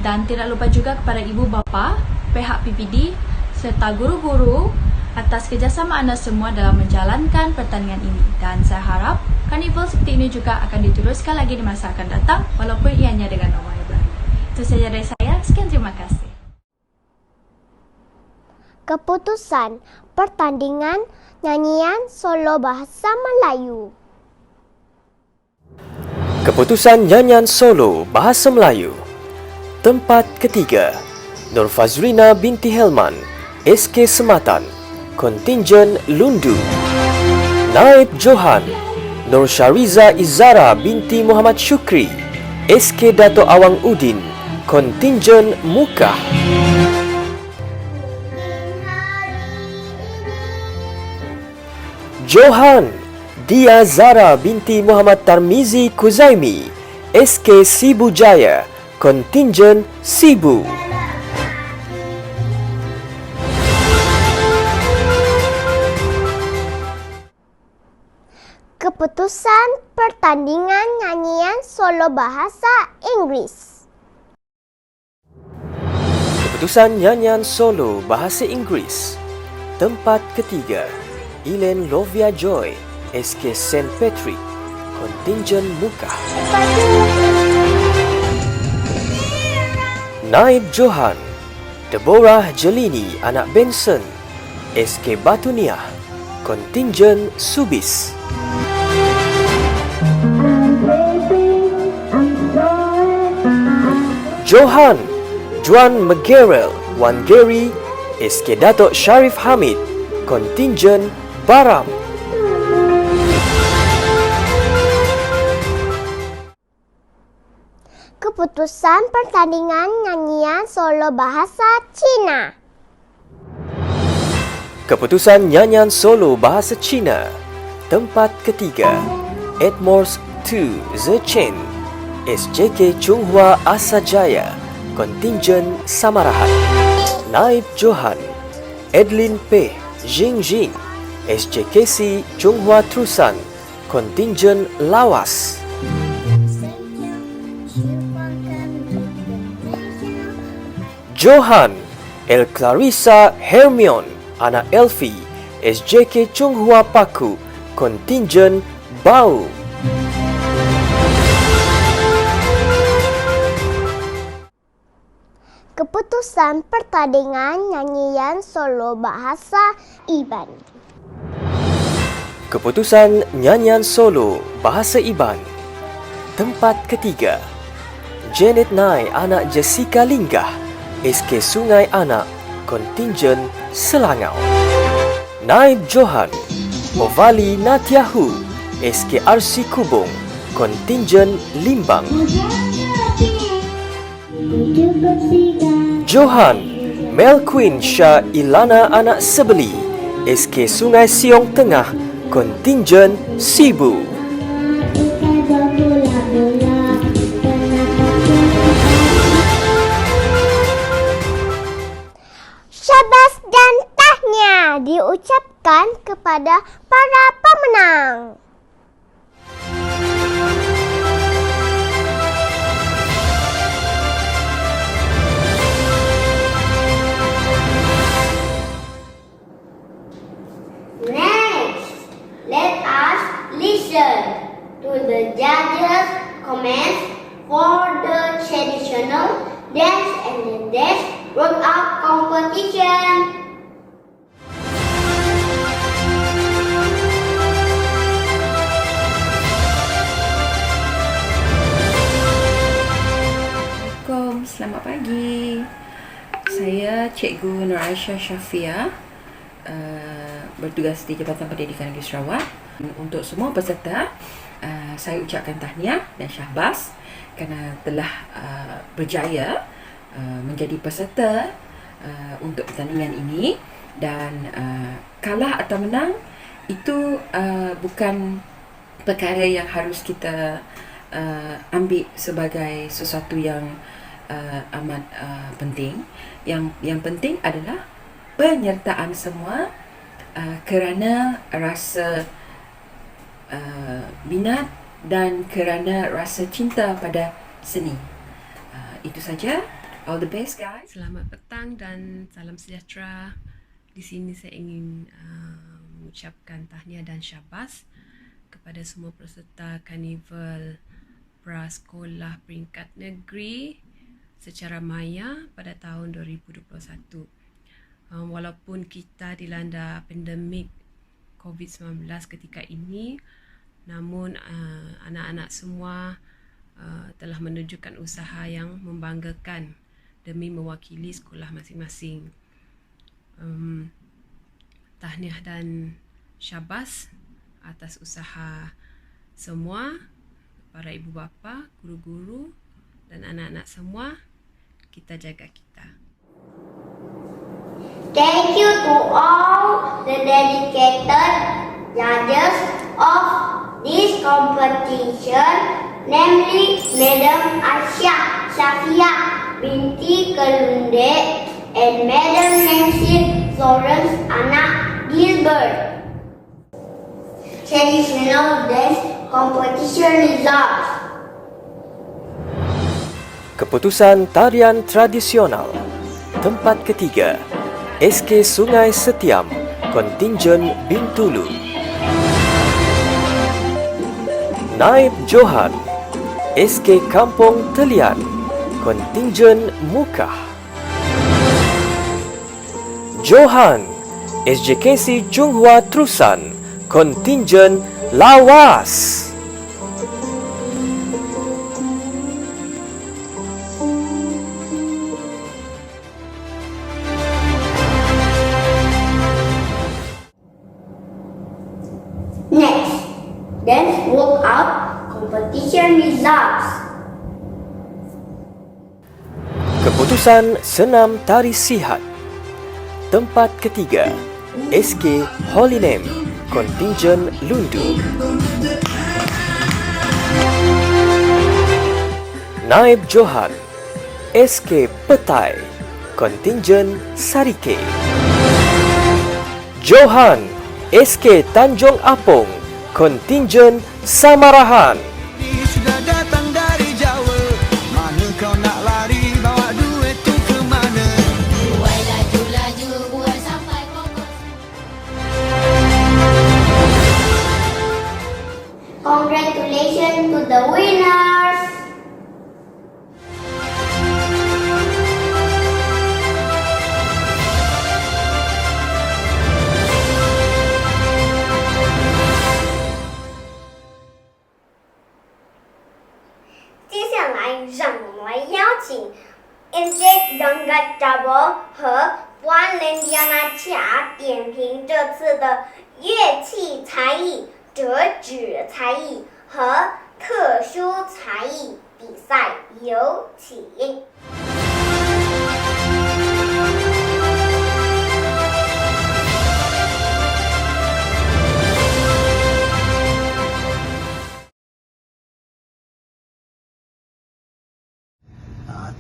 Dan tidak lupa juga kepada ibu bapa, pihak PPD serta guru-guru atas kerjasama anda semua dalam menjalankan pertandingan ini. Dan saya harap karnival seperti ini juga akan diteruskan lagi di masa akan datang walaupun ianya dengan nomor yang baru. Itu saja dari saya. Sekian, terima kasih. Keputusan pertandingan nyanyian solo bahasa Melayu. Keputusan nyanyian solo bahasa Melayu. Tempat ketiga, Nur Fazrina binti Helman, SK Sematan, Kontingen Lundu. Naib Johan, Nur Syariza Izara binti Muhammad Syukri, SK Dato' Awang Udin, Kontingen Mukah. Johan, Dia Zara binti Muhammad Tarmizi Kuzaimi, SK Sibu Jaya, Kontingen Sibu. Keputusan pertandingan nyanyian solo bahasa Inggris. Keputusan nyanyian solo bahasa Inggris. Tempat ketiga, Elaine Lovia Joy, SK St. Patrick, Kontingen Mukah. Naib Johan, Deborah Jelini anak Benson, SK Batuniah, Kontingen Subis. Johan, Juan Megerel, Wan Gary, SK Dato' Sharif Hamid, Kontingen Baram. Keputusan pertandingan nyanyian solo bahasa Cina. Keputusan nyanyian solo bahasa Cina. Tempat ketiga, Edmors 2 The Chen, SJK Chunghua Asajaya, Kontingen Samarahan. Naib Johan, Edlin Peh Jing, SJKC Chunghua Trusan, Kontingen Lawas. Johan, El Clarissa Hermione, anak Elfi, SJK Chunghua Paku, Kontingen Bau. Keputusan pertandingan nyanyian solo bahasa Iban. Keputusan nyanyian solo bahasa Iban. Tempat ketiga, Janet Nai anak Jessica Linggah, SK Sungai Anak, Kontingen Selangau. Naib Johan, Ovali Natiahu, SK RC Kubung, Kontingen Limbang. Johan, Melquin Shah Ilana anak Sebeli, SK Sungai Siong Tengah, Kontingen Sibu. Syabas dan tahniah diucapkan kepada para pemenang. Next, let us traditional dance and the dance workout competition. Assalamualaikum, selamat pagi. Saya Cikgu Nur Aisyah Syafia, bertugas di Jabatan Pendidikan Negeri Sarawak. Untuk semua peserta, saya ucapkan tahniah dan syahbas kerana telah berjaya menjadi peserta untuk pertandingan ini. Dan kalah atau menang itu bukan perkara yang harus kita ambil sebagai sesuatu yang amat penting. Yang penting adalah penyertaan semua kerana rasa minat dan kerana rasa cinta pada seni. Itu saja. All the best, guys. Selamat petang dan salam sejahtera. Di sini saya ingin mengucapkan tahniah dan syabas kepada semua peserta Karnival Prasekolah Peringkat Negeri secara maya pada tahun 2021. Walaupun kita dilanda pandemik COVID-19 ketika ini, namun anak-anak semua telah menunjukkan usaha yang membanggakan demi mewakili sekolah masing-masing. Tahniah dan syabas atas usaha semua, para ibu bapa, guru-guru dan anak-anak semua. Kita jaga kita. Thank you to all the dedicated judges of this competition, namely Madam Aisyah Syafia binti Kelunde and Madam Nancy Florence Anak Gilbert. Traditional dance competition results. Keputusan tarian tradisional. Tempat ketiga, SK Sungai Setiam, Kontingen Bintulu. Naib Johan, SK Kampung Telian, Kontingen Mukah. Johan, SJKC Chunghua Trusan, Kontingen Lawas. Next, dance workout competition results. Keputusan senam tari sihat. Tempat ketiga, SK Holy Name, Kontingen Lundu. Naib Johan, SK Petai, Kontingen Sarike. Johan, SK Tanjung Apung, Kontingen Samarahan. Sudah datang dari Jawa, mana kau nak lari, bawa duit tu ke mana? Buat laju-laju, buat sampai pokok. Congratulations to the winners. NJ Danggat Double 和关联亚娜恰点评这次的乐器才艺、折纸才艺和特殊才艺比赛，有请。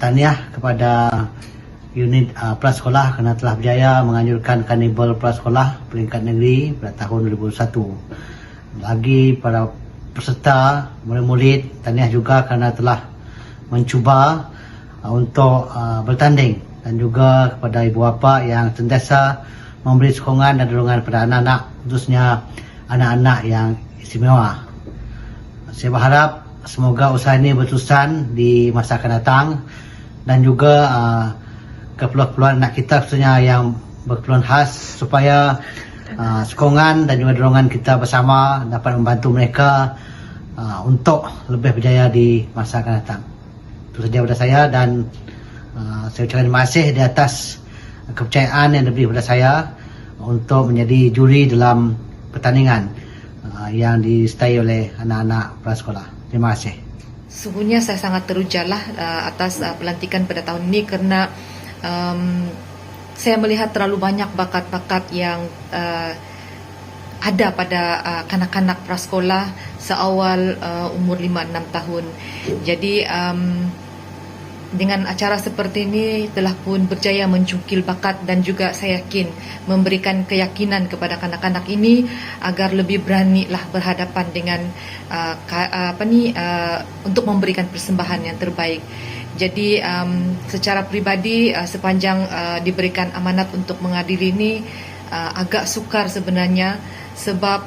Tahniah kepada unit prasekolah kerana telah berjaya menganjurkan Karnival Prasekolah Peringkat Negeri pada tahun 2021. Bagi para peserta, murid-murid, tahniah juga kerana telah mencuba untuk bertanding, dan juga kepada ibu bapa yang sentiasa memberi sokongan dan dorongan kepada anak-anak, khususnya anak-anak yang istimewa. Saya berharap semoga usaha ini berterusan di masa akan datang dan juga keperluan-keperluan anak kita khususnya yang berkeperluan khas, supaya sokongan dan juga dorongan kita bersama dapat membantu mereka untuk lebih berjaya di masa akan datang. Itu saja pada saya, dan saya ucapkan terima kasih di atas kepercayaan yang diberi kepada saya untuk menjadi juri dalam pertandingan yang disertai oleh anak-anak prasekolah. Terima kasih. Sungguhnya saya sangat terujalah atas pelantikan pada tahun ini, karena saya melihat terlalu banyak bakat-bakat yang ada pada kanak-kanak prasekolah seawal umur 5-6 tahun. Jadi dengan acara seperti ini telah pun berjaya mencungkil bakat, dan juga saya yakin memberikan keyakinan kepada kanak-kanak ini agar lebih beranilah berhadapan dengan untuk memberikan persembahan yang terbaik. Jadi secara pribadi sepanjang diberikan amanat untuk menghadiri ini agak sukar sebenarnya, sebab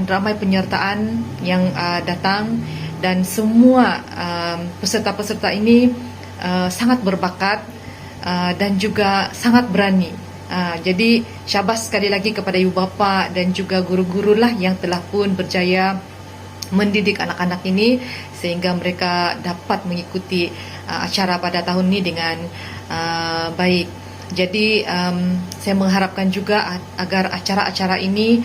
ramai penyertaan yang datang, dan semua peserta-peserta ini sangat berbakat dan juga sangat berani. Jadi syabas sekali lagi kepada ibu bapa dan juga guru-guru lah yang telah pun berjaya mendidik anak-anak ini sehingga mereka dapat mengikuti acara pada tahun ini dengan baik. Jadi saya mengharapkan juga agar acara-acara ini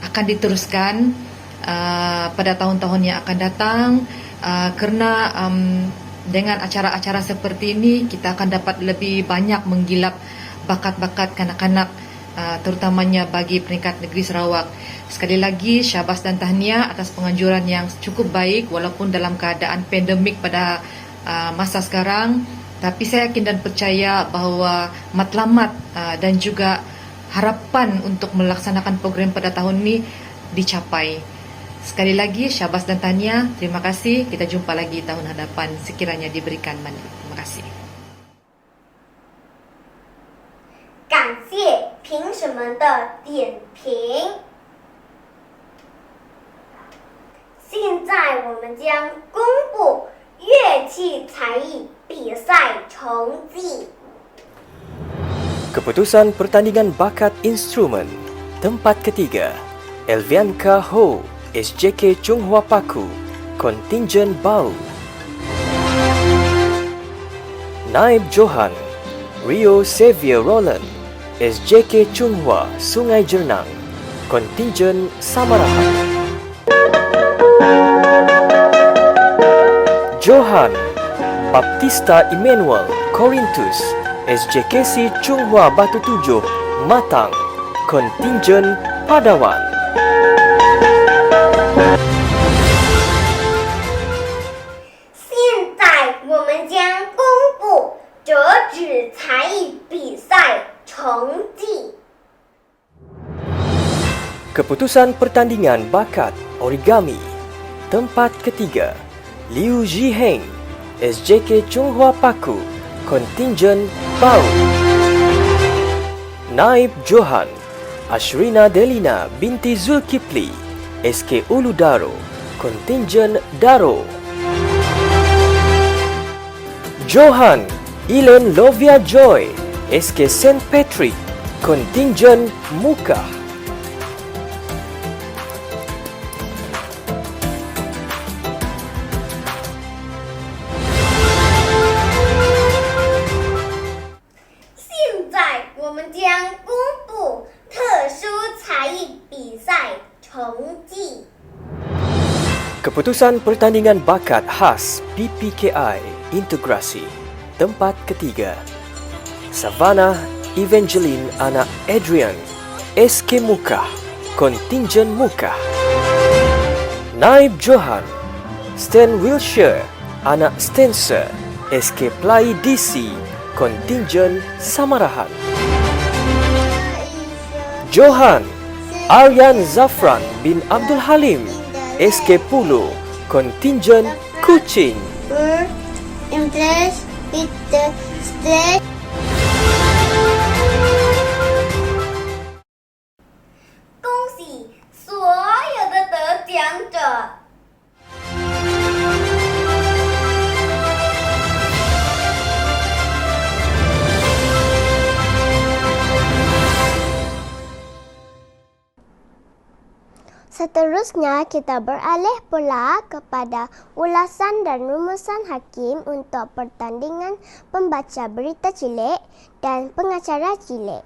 akan diteruskan pada tahun-tahun yang akan datang, karena dengan acara-acara seperti ini kita akan dapat lebih banyak menggilap bakat-bakat kanak-kanak, terutamanya bagi peringkat negeri Sarawak. Sekali lagi syabas dan tahniah atas penganjuran yang cukup baik walaupun dalam keadaan pandemik pada masa sekarang, tapi saya yakin dan percaya bahawa matlamat dan juga harapan untuk melaksanakan program pada tahun ini dicapai. Sekali lagi syabas dan tahniah, terima kasih. Kita jumpa lagi tahun hadapan sekiranya diberikan mandat. Terima kasih. 感谢评审们的点评。现在我们将公布乐器才艺比赛成绩。 Keputusan pertandingan bakat instrumen. Tempat ketiga, Elvianka Ho, SJK Chunghwa Paku, Kontingen Bau. Naib Johan, Rio Xavier Roland, SJK Chunghwa Sungai Jernang, Kontingen Samarahan. Johan Baptista Emmanuel Corinthus, SJKC Chunghwa Batu Tujuh, Matang, Kontingen Padawan. Keputusan pertandingan bakat origami. Tempat ketiga, Liu Zhiheng, SJK Chunghwa Paku, Kontingen Bau. Naib Johan, Ashrina Delina binti Zulkifli, SK Ulu Daro, Kontingen Daro. Johan Ilen Lovia Joy, SK St. Patrick, Kontingen Mukah. Keputusan pertandingan bakat khas PPKI Integrasi. Tempat ketiga, Savannah Evangeline anak Adrian, SK Mukah, Kontingen Mukah. Naib Johan, Stan Wilshire anak Stancer, SK Plai DC, Kontingen Samarahan. Johan Aryan Zafran bin Abdul Halim, SK Pulo, Kontingen Kuching. Impressed with the stage. 恭喜所有的得奖者！ Seterusnya, kita beralih pula kepada ulasan dan rumusan hakim untuk pertandingan pembaca berita cilik dan pengacara cilik.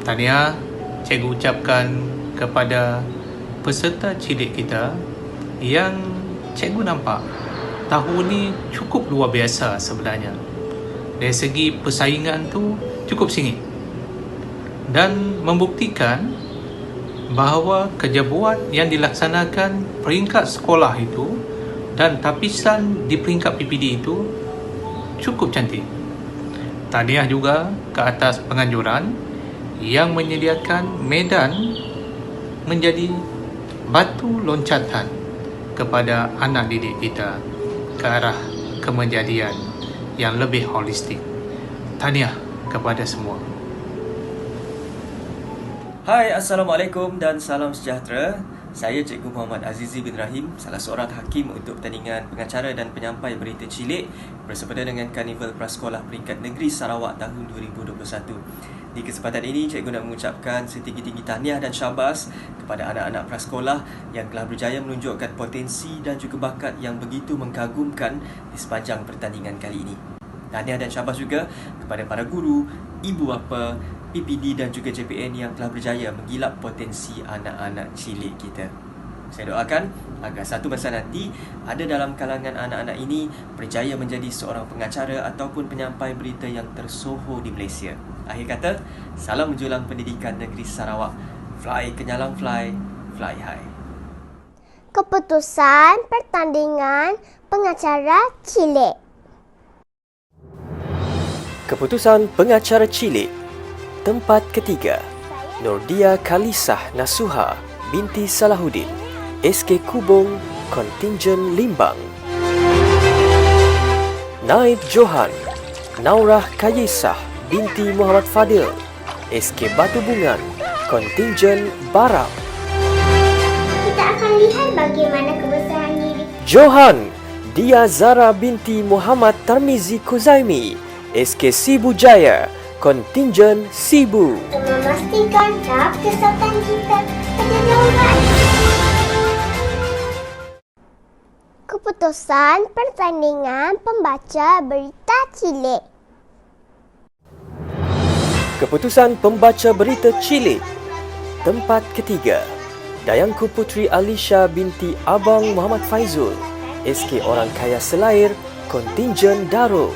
Tahniah cikgu ucapkan kepada peserta cilik kita yang cikgu nampak tahun ni cukup luar biasa sebenarnya. Dari segi persaingan tu cukup sengit dan membuktikan bahawa kerja buat yang dilaksanakan peringkat sekolah itu dan tapisan di peringkat PPD itu cukup cantik. Tahniah juga ke atas penganjuran yang menyediakan medan menjadi batu loncatan kepada anak didik kita ke arah kemenjadian yang lebih holistik. Tahniah kepada semua. Hai, Assalamualaikum dan salam sejahtera. Saya Cikgu Muhammad Azizi bin Rahim, salah seorang hakim untuk pertandingan pengacara dan penyampai berita cilik bersempena dengan Karnival Prasekolah Peringkat Negeri Sarawak tahun 2021. Di kesempatan ini, cikgu nak mengucapkan setinggi-tinggi tahniah dan syabas kepada anak-anak prasekolah yang telah berjaya menunjukkan potensi dan juga bakat yang begitu mengagumkan di sepanjang pertandingan kali ini. Tahniah dan syabas juga kepada para guru, ibu bapa, PPD dan juga JPN yang telah berjaya menggilap potensi anak-anak cilik kita. Saya doakan agar satu masa nanti ada dalam kalangan anak-anak ini berjaya menjadi seorang pengacara ataupun penyampai berita yang tersohor di Malaysia. Akhir kata, salam menjulang pendidikan negeri Sarawak. Fly kenyalang fly, fly high. Keputusan pertandingan pengacara cilik. Keputusan pengacara cilik. Tempat ketiga, Nordia Khalisah Nasuha binti Salahuddin, SK Kubong, Kontingen Limbang. Naib Johan, Naurah Kayesah binti Muhammad Fadil, SK Batu Bungan, Kontingen Baram. Kita akan lihat bagaimana kebesaran diri Johan, Dia Zara binti Muhammad Tarmizi Kuzaimi, SK Sibu Jaya, Kontingen Sibu. untuk memastikan tahap kesihatan kita terjaga. Keputusan pertandingan pembaca berita cilik. Keputusan pembaca berita cilik. Tempat ketiga, Dayangku Putri Alisha binti Abang Muhammad Faizul, SK Orang Kaya Selair, Kontingen Darul.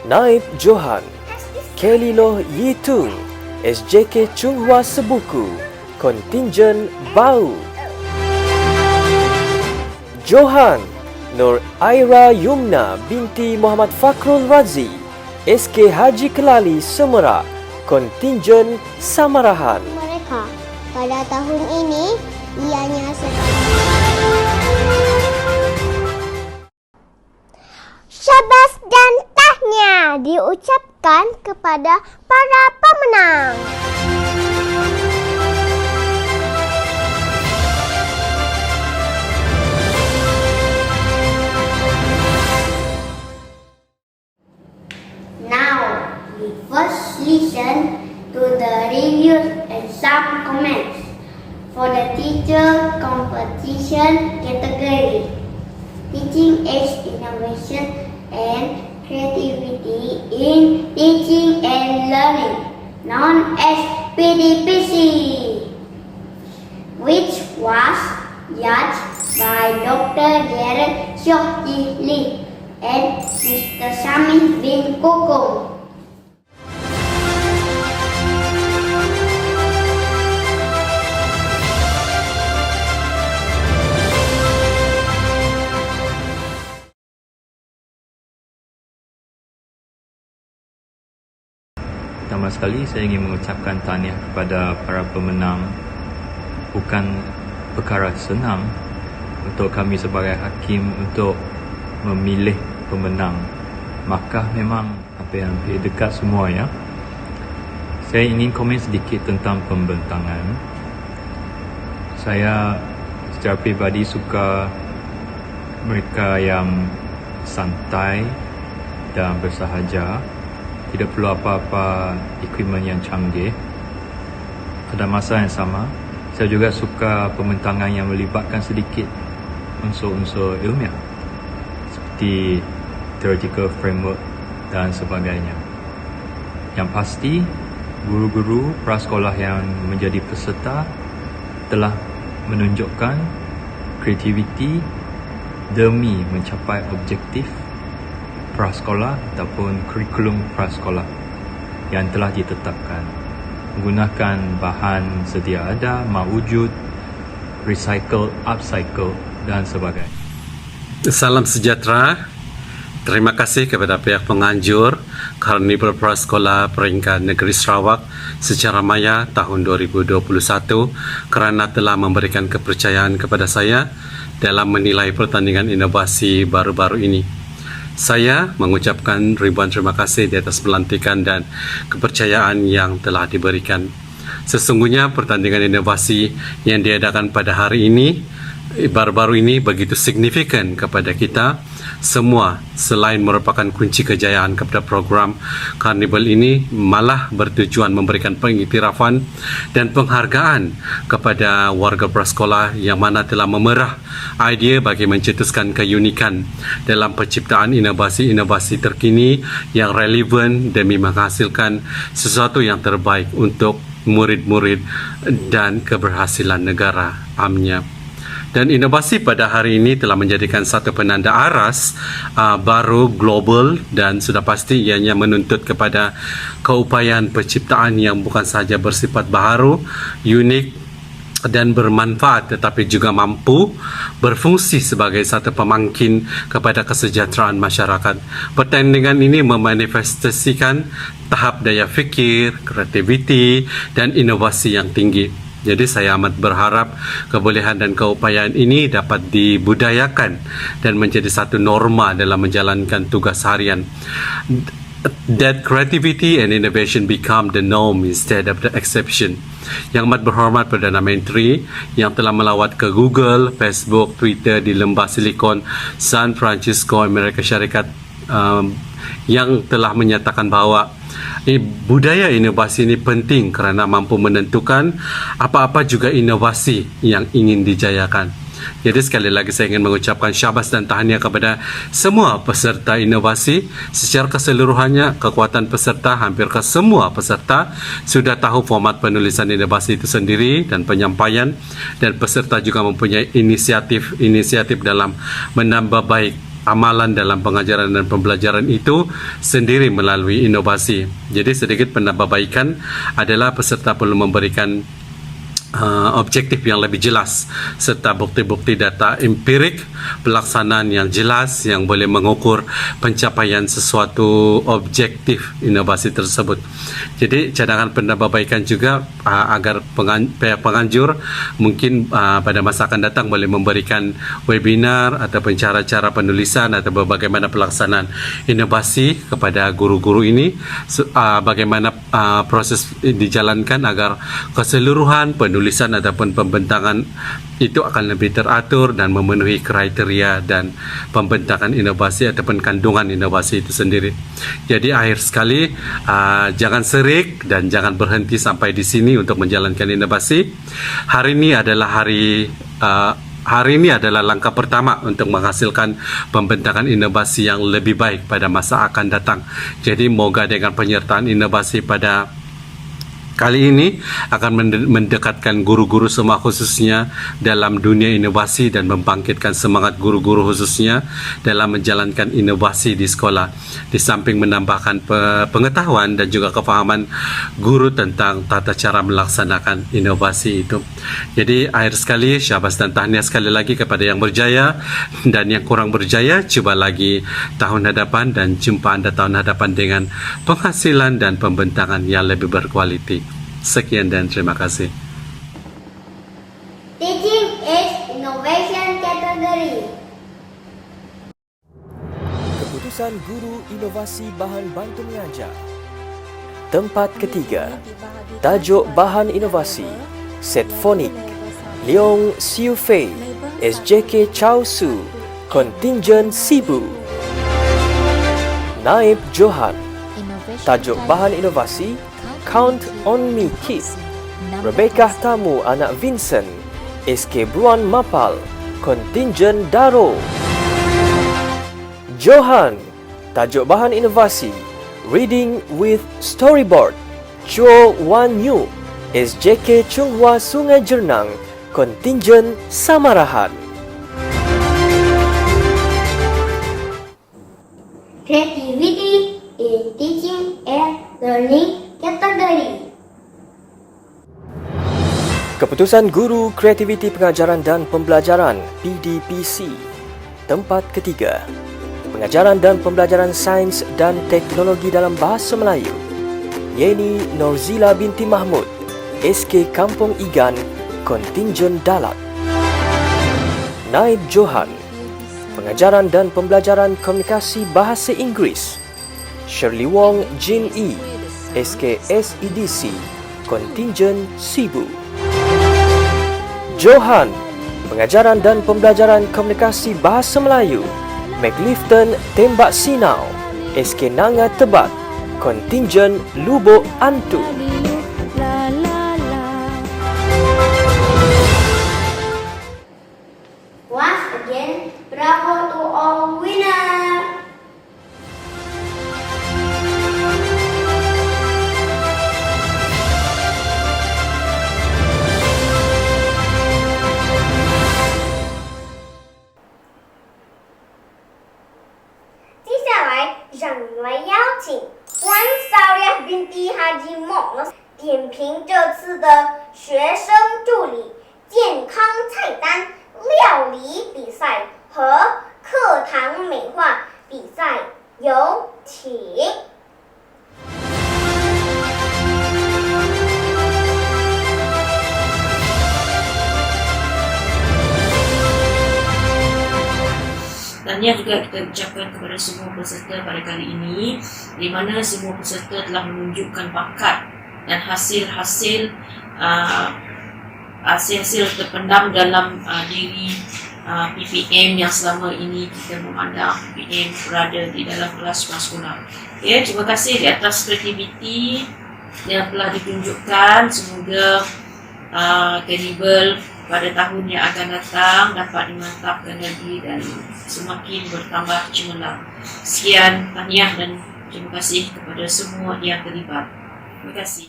Naib Johan, Kelly Loh Yitun, SJK Chunghua Sebuku, Kontingen Bau. Johan, Nur Aira Yumna binti Muhammad Fakrul Razi, SK Haji Kelali Semerak, Kontingen Samarahan. Mereka pada tahun ini ianya syabas dan tahniah diucapkan kepada para pemenang. Now, we first listen to the reviews and some comments for the teacher competition category. Teaching Age Innovation and Creativity in Teaching and Learning, known as PDPC, which was judged by Dr. Jared Syok Ji Lee and Mr. Samih bin Kokong. Pertama sekali saya ingin mengucapkan tahniah kepada para pemenang. Bukan perkara senang untuk kami sebagai hakim untuk memilih pemenang. Maka memang hampir dekat semua ya. Saya ingin komen sedikit tentang pembentangan. Saya secara peribadi suka mereka yang santai dan bersahaja, tidak perlu apa-apa equipment yang canggih. Pada masa yang sama, saya juga suka pembentangan yang melibatkan sedikit unsur-unsur ilmiah seperti theoretical framework dan sebagainya. Yang pasti, guru-guru prasekolah yang menjadi peserta telah menunjukkan kreativiti demi mencapai objektif prasekolah ataupun kurikulum prasekolah yang telah ditetapkan, menggunakan bahan sedia ada, mawujud, recycle, upcycle dan sebagainya. Salam sejahtera. Terima kasih kepada pihak penganjur Karnival Prasekolah Peringkat Negeri Sarawak secara maya tahun 2021 kerana telah memberikan kepercayaan kepada saya dalam menilai pertandingan inovasi baru-baru ini. Saya mengucapkan ribuan terima kasih di atas pelantikan dan kepercayaan yang telah diberikan. Sesungguhnya pertandingan inovasi yang diadakan pada hari ini baru-baru ini begitu signifikan kepada kita semua. Selain merupakan kunci kejayaan kepada program Karnival ini, malah bertujuan memberikan pengiktirafan dan penghargaan kepada warga prasekolah yang mana telah memerah idea bagi mencetuskan keunikan dalam penciptaan inovasi-inovasi terkini yang relevan demi menghasilkan sesuatu yang terbaik untuk murid-murid dan keberhasilan negara. Amnya. Dan inovasi pada hari ini telah menjadikan satu penanda aras baru global dan sudah pasti ianya menuntut kepada keupayaan penciptaan yang bukan sahaja bersifat baru, unik dan bermanfaat tetapi juga mampu berfungsi sebagai satu pemangkin kepada kesejahteraan masyarakat. Pertandingan ini memanifestasikan tahap daya fikir, kreativiti dan inovasi yang tinggi. Jadi saya amat berharap kebolehan dan keupayaan ini dapat dibudayakan dan menjadi satu norma dalam menjalankan tugas harian. That creativity and innovation become the norm instead of the exception. Yang amat berhormat Perdana Menteri yang telah melawat ke Google, Facebook, Twitter di lembah Silicon San Francisco, Amerika Syarikat yang telah menyatakan bahawa budaya inovasi ini penting kerana mampu menentukan apa-apa juga inovasi yang ingin dijayakan. Jadi sekali lagi saya ingin mengucapkan syabas dan tahniah kepada semua peserta inovasi secara keseluruhannya. Kekuatan peserta, hampir ke semua peserta sudah tahu format penulisan inovasi itu sendiri dan penyampaian, dan peserta juga mempunyai inisiatif dalam menambah baik amalan dalam pengajaran dan pembelajaran itu sendiri melalui inovasi. Jadi sedikit penambahbaikan adalah peserta perlu memberikan objektif yang lebih jelas serta bukti-bukti data empirik, pelaksanaan yang jelas yang boleh mengukur pencapaian sesuatu objektif inovasi tersebut. Jadi cadangan penambahbaikan juga agar pihak penganjur mungkin pada masa akan datang boleh memberikan webinar ataupun cara-cara penulisan atau bagaimana pelaksanaan inovasi kepada guru-guru ini, bagaimana proses dijalankan agar keseluruhan penulisan ataupun pembentangan itu akan lebih teratur dan memenuhi kriteria dan pembentangan inovasi ataupun kandungan inovasi itu sendiri. Jadi akhir sekali, jangan serik dan jangan berhenti sampai di sini untuk menjalankan inovasi. Hari ini adalah langkah pertama untuk menghasilkan pembentangan inovasi yang lebih baik pada masa akan datang. Jadi moga dengan penyertaan inovasi pada kali ini akan mendekatkan guru-guru semua khususnya dalam dunia inovasi dan membangkitkan semangat guru-guru khususnya dalam menjalankan inovasi di sekolah. Di samping menambahkan pengetahuan dan juga kefahaman guru tentang tata cara melaksanakan inovasi itu. Jadi akhir sekali syabas dan tahniah sekali lagi kepada yang berjaya, dan yang kurang berjaya cuba lagi tahun hadapan dan jumpa anda tahun hadapan dengan penghasilan dan pembentangan yang lebih berkualiti. Sekian dan terima kasih. Teaching is Innovation Category. Keputusan Guru Inovasi Bahan Bantu Mengajar. Tempat ketiga, tajuk bahan inovasi, set fonik, Leong Siu Fei, SJK Chao Su, Kontinjen Sibu. Naib Johan, tajuk bahan inovasi Count on Me Kid. Rebecca Tamu anak Vincent, SK Bruan Mapal, Kontinjen Daro. Johan, tajuk bahan inovasi Reading with Storyboard, Chuo Wan Yu, SJK Chunghua Sungai Jernang, Kontinjen Samarahan. Creativity in Teaching and Learning category. Keputusan Guru Kreativiti Pengajaran dan Pembelajaran PDPC. Tempat ketiga. Pengajaran dan Pembelajaran Sains dan Teknologi dalam Bahasa Melayu. Yeni Norzila binti Mahmud, SK Kampung Igan, Kontinjen Dalat. Naib Johan, Pengajaran dan Pembelajaran Komunikasi Bahasa Inggeris. Shirley Wong Jin E, SK SEDC, Kontinjen Sibu. Johan, Pengajaran dan Pembelajaran Komunikasi Bahasa Melayu. McLifton Tembak Sinau, SK Nanga Tebat, Kontinjen Lubuk Antu. Once again, bravo to all winners! binti Haji Mo 点评这次的学生助理健康菜单料理比赛和课堂美化比赛，有请。Tahniah juga kita ucapkan kepada semua peserta pada kali ini, di mana semua peserta telah menunjukkan bakat dan hasil-hasil terpendam dalam diri PPM yang selama ini kita memandang PPM berada di dalam kelas prasekolah. Ya, terima kasih di atas kreativiti yang telah ditunjukkan. Semoga Carnival pada tahun yang akan datang dapat dimantapkan lagi dan semakin bertambah cemerlang. Sekian, tahniah dan terima kasih kepada semua yang terlibat. Terima kasih.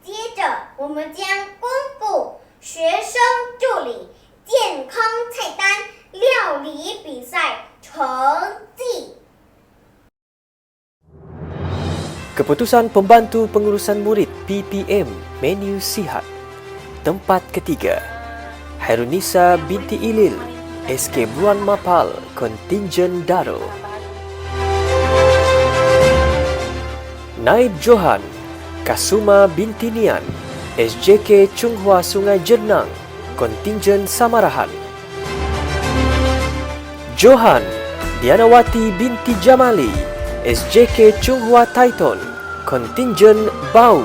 接着，我们将公布学生助理健康菜单料理比赛成绩。 Keputusan Pembantu Pengurusan Murid PPM Menu Sihat. Tempat ketiga. Hairunisa binti Ilil, SK Bruan Mapal, Kontinjen Daro. Naib Johan, Kasuma binti Nian, SJK Chunghua Sungai Jernang, Kontinjen Samarahan. Johan, Dianawati binti Jamali, SJK Chunghua Taiton, Kontinjen Bau.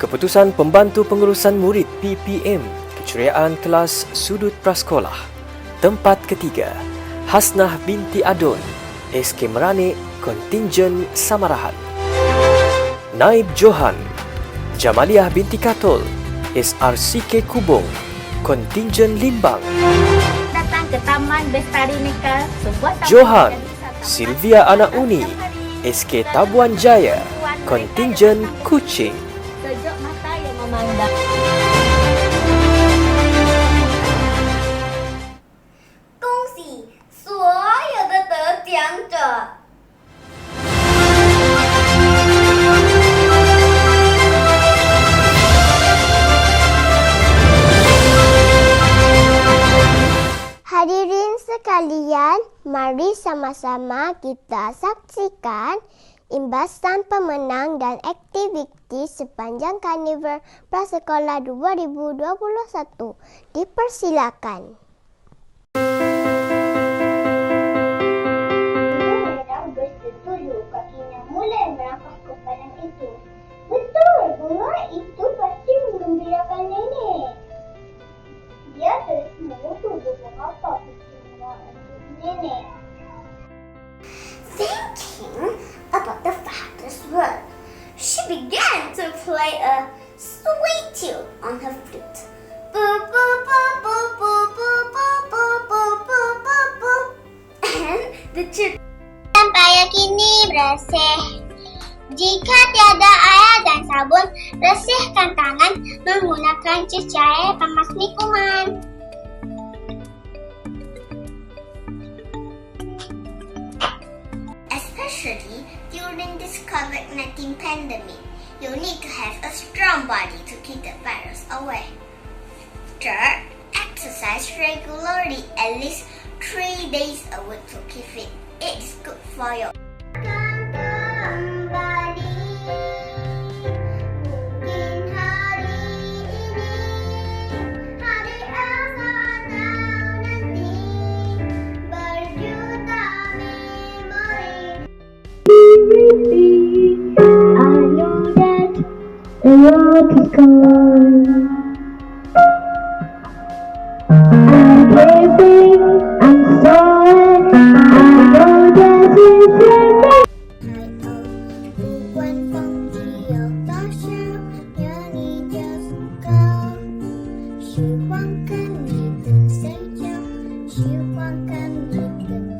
Keputusan Pembantu Pengurusan Murid PPM Keceriaan Kelas Sudut Prasekolah. Tempat ketiga. Hasnah binti Adon, SK Merane, Kontinjen Samarahan. Naib Johan, Jamaliah binti Katol, SRCK Kubong, Kontinjen Limbang. Datang ke Taman Bestari Nikah, sebuah taman Johan, Sylvia anak Uni, SK Tabuan Jaya, Kontinjen Kuching. sejuk mata yang memandang. Hadirin sekalian, mari sama-sama kita saksikan imbasan pemenang dan aktiviti sepanjang Karnival Prasekolah 2021. Dipersilakan. Bersetuju kakinya mulai merangkak ke padang itu. Betul, bunga itu pasti menggembirakan nenek. Dia terus mengutuk mengapa bunga untuk nenek. Thinking about the father's word, she began to play a sweet tune on her flute. And the children Sampai kini bersih. Jika tiada air dan sabun, bersihkan tangan menggunakan cecair pemasmi kuman. especially during this COVID-19 pandemic, you need to have a strong body to keep the virus away. Third, exercise regularly at least 3 days a week to keep fit. It's good for you. The road is gone. I'm giving, I'm sorry. I know that it's right. 不管风雨有多少，有你就是够。喜欢看你的嘴角，喜欢看你的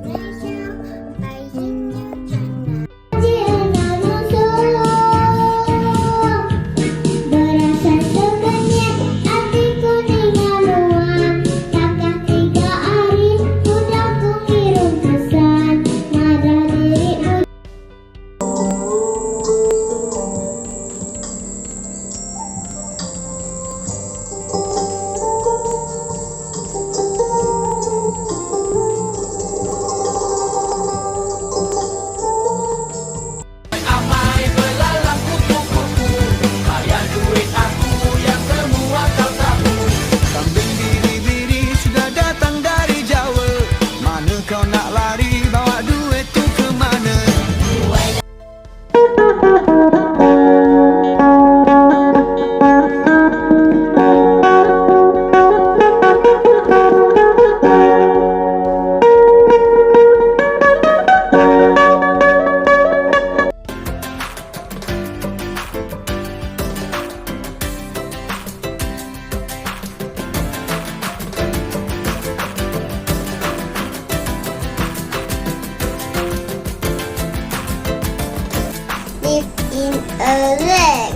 微笑，白眼又转来。Live in a lake.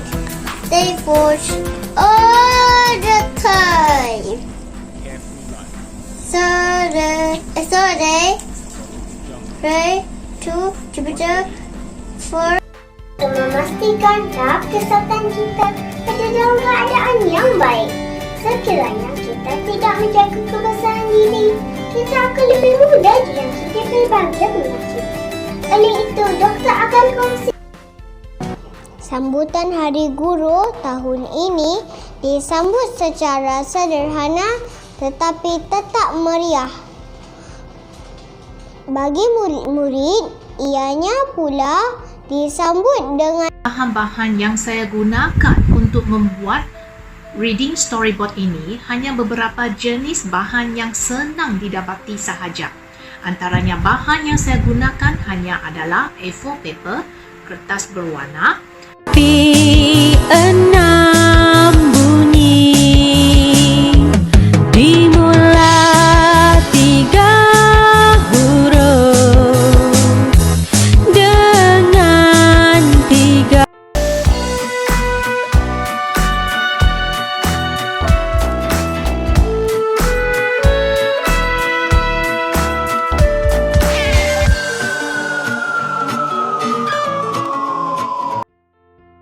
They push all the time. So they pray to Jupiter for Memastikan tahap kesihatan kita pada dalam keadaan yang baik. Sekiranya kita tidak menjaga kebersihan diri, kita akan lebih mudah dijangkiti pelbagai penyakit. Oleh itu, doktor akan kongsi. Sambutan Hari Guru tahun ini disambut secara sederhana tetapi tetap meriah. Bagi murid-murid, ianya pula disambut dengan bahan-bahan yang saya gunakan untuk membuat reading storyboard ini hanya beberapa jenis bahan yang senang didapati sahaja. Antaranya bahan yang saya gunakan hanya adalah A4 paper, kertas berwarna, P6 bunyi dimula 3 huruf dengan 3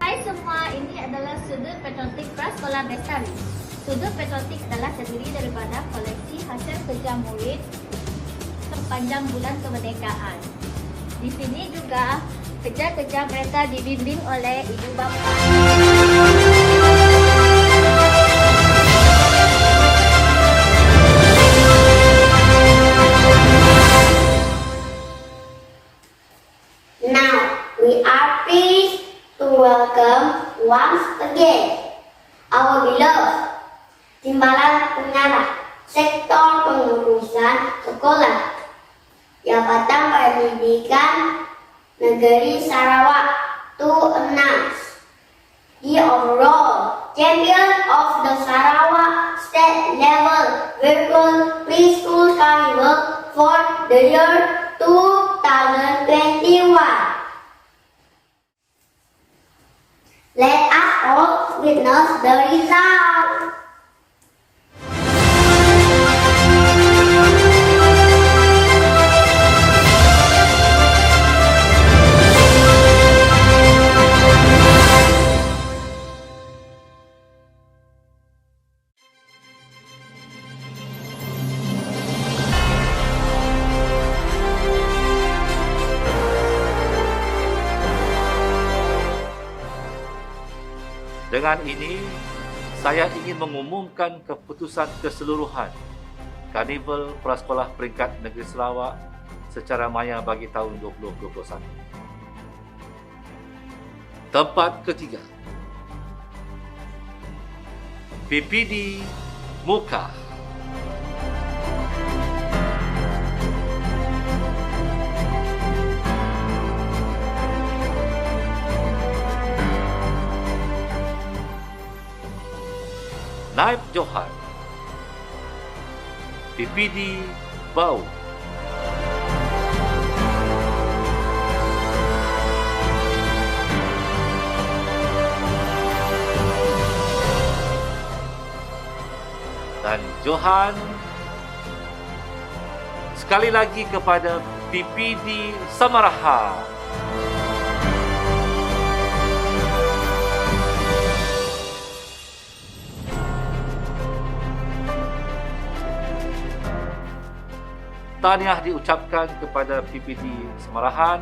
Hai semua, ini adalah sudut patriotik Prasekolah Bestari. Sudut patriotik adalah terdiri daripada koleksi hasil kerja murid sepanjang bulan kemerdekaan. Di sini juga Kerja-kerja mereka dibimbing oleh ibu bapa. Now, we are pleased to welcome once again our beloved Timbalan Pengarah Sektor Pengurusan Sekolah Jabatan Pendidikan Negeri Sarawak to announce the overall champion of the Sarawak State Level Virtual Preschool Carnival for the year 2021. Let us all witness the result. Dengan ini, saya ingin mengumumkan keputusan keseluruhan Karnival Prasekolah Peringkat Negeri Sarawak secara maya bagi tahun 2021. Tempat ketiga, PPD Muka. Naib Johan, PPD Bau. Dan Johan sekali lagi kepada PPD Samaraha. Tahniah diucapkan kepada PPD Semarahan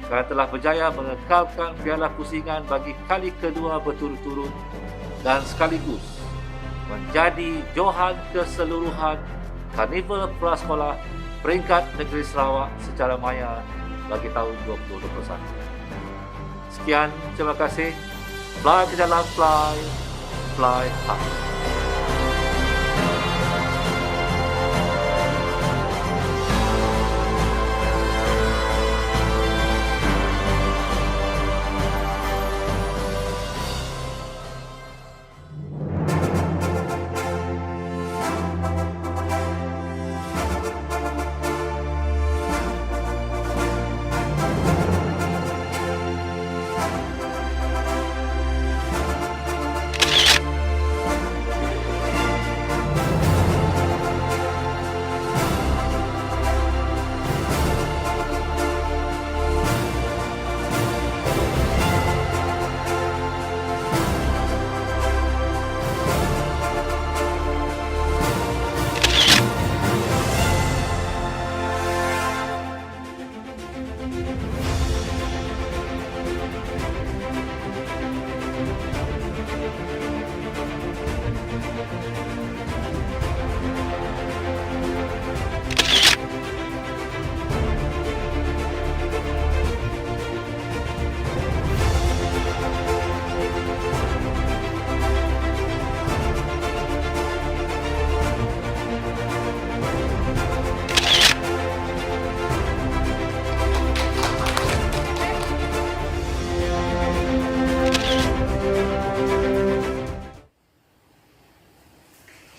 kerana telah berjaya mengekalkan Piala Pusingan bagi kali kedua berturut-turut dan sekaligus menjadi Johan keseluruhan Karnival Prasekolah Peringkat Negeri Sarawak secara maya bagi tahun 2021. Sekian, terima kasih. Fly ke dalam fly, fly high.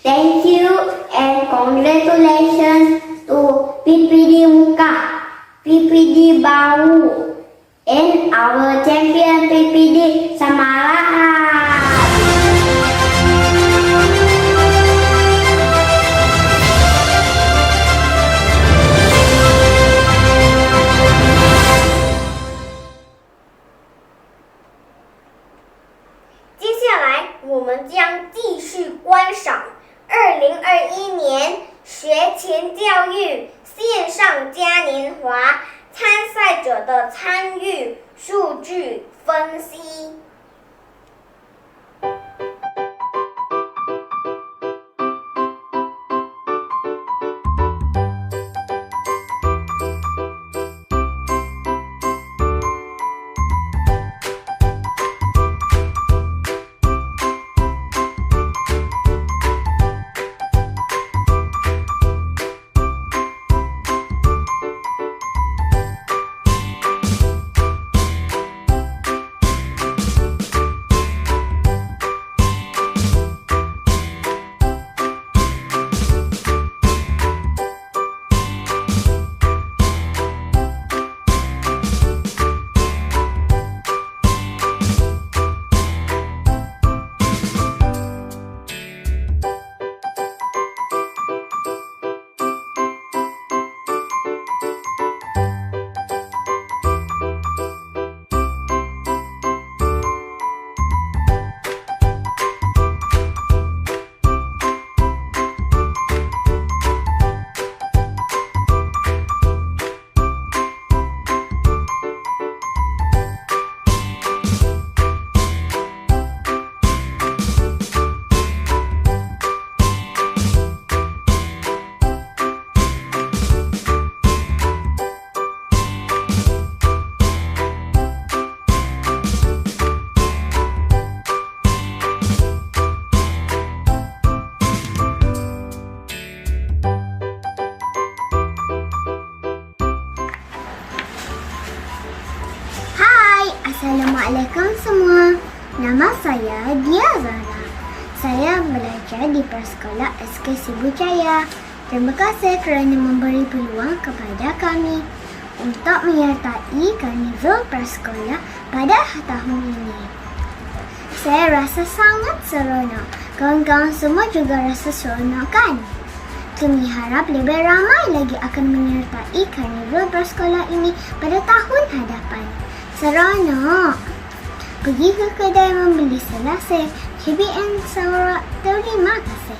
Thank you and congratulations to PPD Muka, PPD Bau, and our champion PPD Samaraha. 参赛者的参与、数据分析。Assalamualaikum semua. Nama saya Dia Zara. Saya belajar di Prasekolah SK Sibujaya. Terima kasih kerana memberi peluang kepada kami untuk menyertai Karnival Prasekolah pada tahun ini. Saya rasa sangat seronok. Kawan-kawan semua juga rasa seronok kan? Kami harap lebih ramai lagi akan menyertai Karnival Prasekolah ini pada tahun hadapan. Seronok! Pergi ke kedai membeli selasih. JBN Sarawak, terima kasih.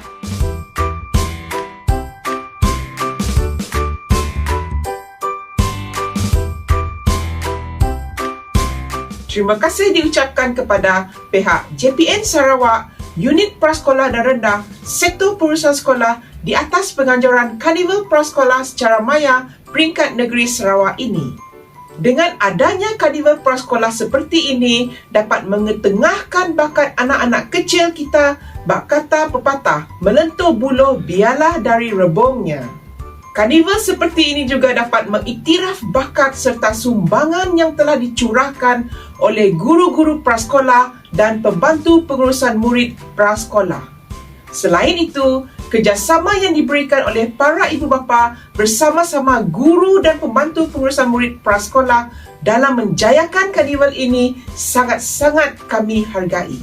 Terima kasih diucapkan kepada pihak JPN Sarawak, Unit Prasekolah dan Rendah, Sektor Perusahaan Sekolah di atas penganjuran Karnival Prasekolah secara maya peringkat negeri Sarawak ini. Dengan adanya Karnival Prasekolah seperti ini dapat mengetengahkan bakat anak-anak kecil kita, bak kata pepatah, melentur buluh biarlah dari rebungnya. Karnival seperti ini juga dapat mengiktiraf bakat serta sumbangan yang telah dicurahkan oleh guru-guru prasekolah dan pembantu pengurusan murid prasekolah. Selain itu, kerjasama yang diberikan oleh para ibu bapa bersama-sama guru dan pembantu pengurusan murid prasekolah dalam menjayakan karnival ini sangat-sangat kami hargai.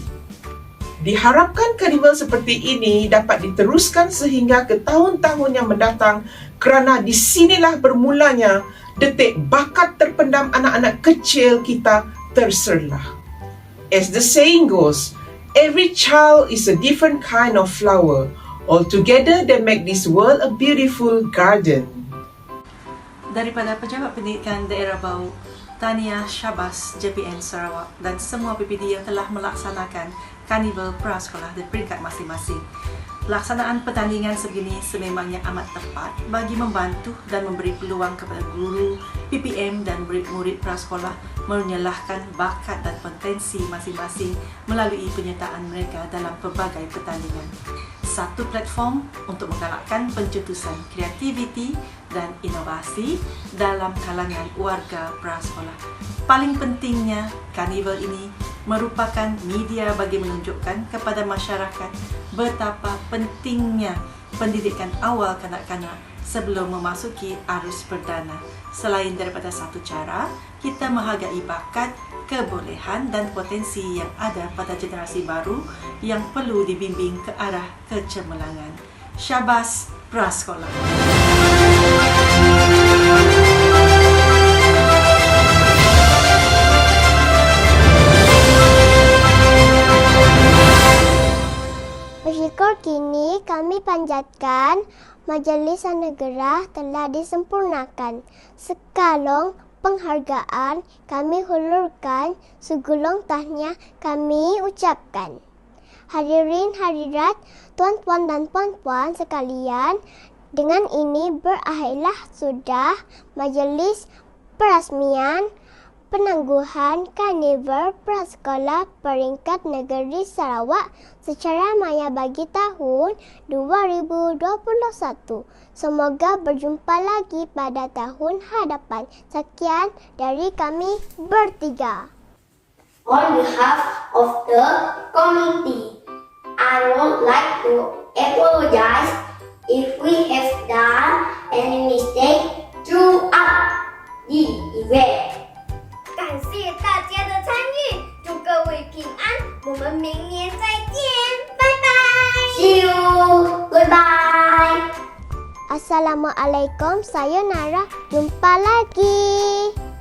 Diharapkan karnival seperti ini dapat diteruskan sehingga ke tahun-tahun yang mendatang kerana di sinilah bermulanya detik bakat terpendam anak-anak kecil kita terserlah. As the saying goes, every child is a different kind of flower. Altogether, they make this world a beautiful garden. Daripada Pejabat Pendidikan Daerah Bau, tahniah syabas JPN Sarawak dan semua PPD yang telah melaksanakan Karnival Prasekolah di peringkat masing-masing. Pelaksanaan pertandingan sebegini sememangnya amat tepat bagi membantu dan memberi peluang kepada guru, PPM dan murid-murid prasekolah menyalahkan bakat dan potensi masing-masing melalui penyertaan mereka dalam pelbagai pertandingan. Satu platform untuk menggalakkan pencetusan kreativiti dan inovasi dalam kalangan warga prasekolah. Paling pentingnya, karnival ini merupakan media bagi menunjukkan kepada masyarakat betapa pentingnya pendidikan awal kanak-kanak sebelum memasuki arus perdana. Selain daripada satu cara, kita menghargai bakat, kebolehan dan potensi yang ada pada generasi baru yang perlu dibimbing ke arah kecemerlangan. Syabas Prasekolah. Bersyukur kini kami panjatkan Majlis Negara telah disempurnakan. Sekalong penghargaan kami hulurkan, segulung tahniah kami ucapkan. Hadirin hadirat, tuan-tuan dan puan-puan sekalian, dengan ini berakhirlah sudah majlis perasmian penangguhan Karnival Prasekolah Peringkat Negeri Sarawak secara maya bagi tahun 2021. Semoga berjumpa lagi pada tahun hadapan. Sekian dari kami bertiga. On behalf of the committee, I would like to apologize if we have done any mistake throughout the event. 感谢大家的参与，祝各位平安，我们明年再见，拜拜。See you, goodbye. Assalamualaikum, sayonara, jumpa lagi.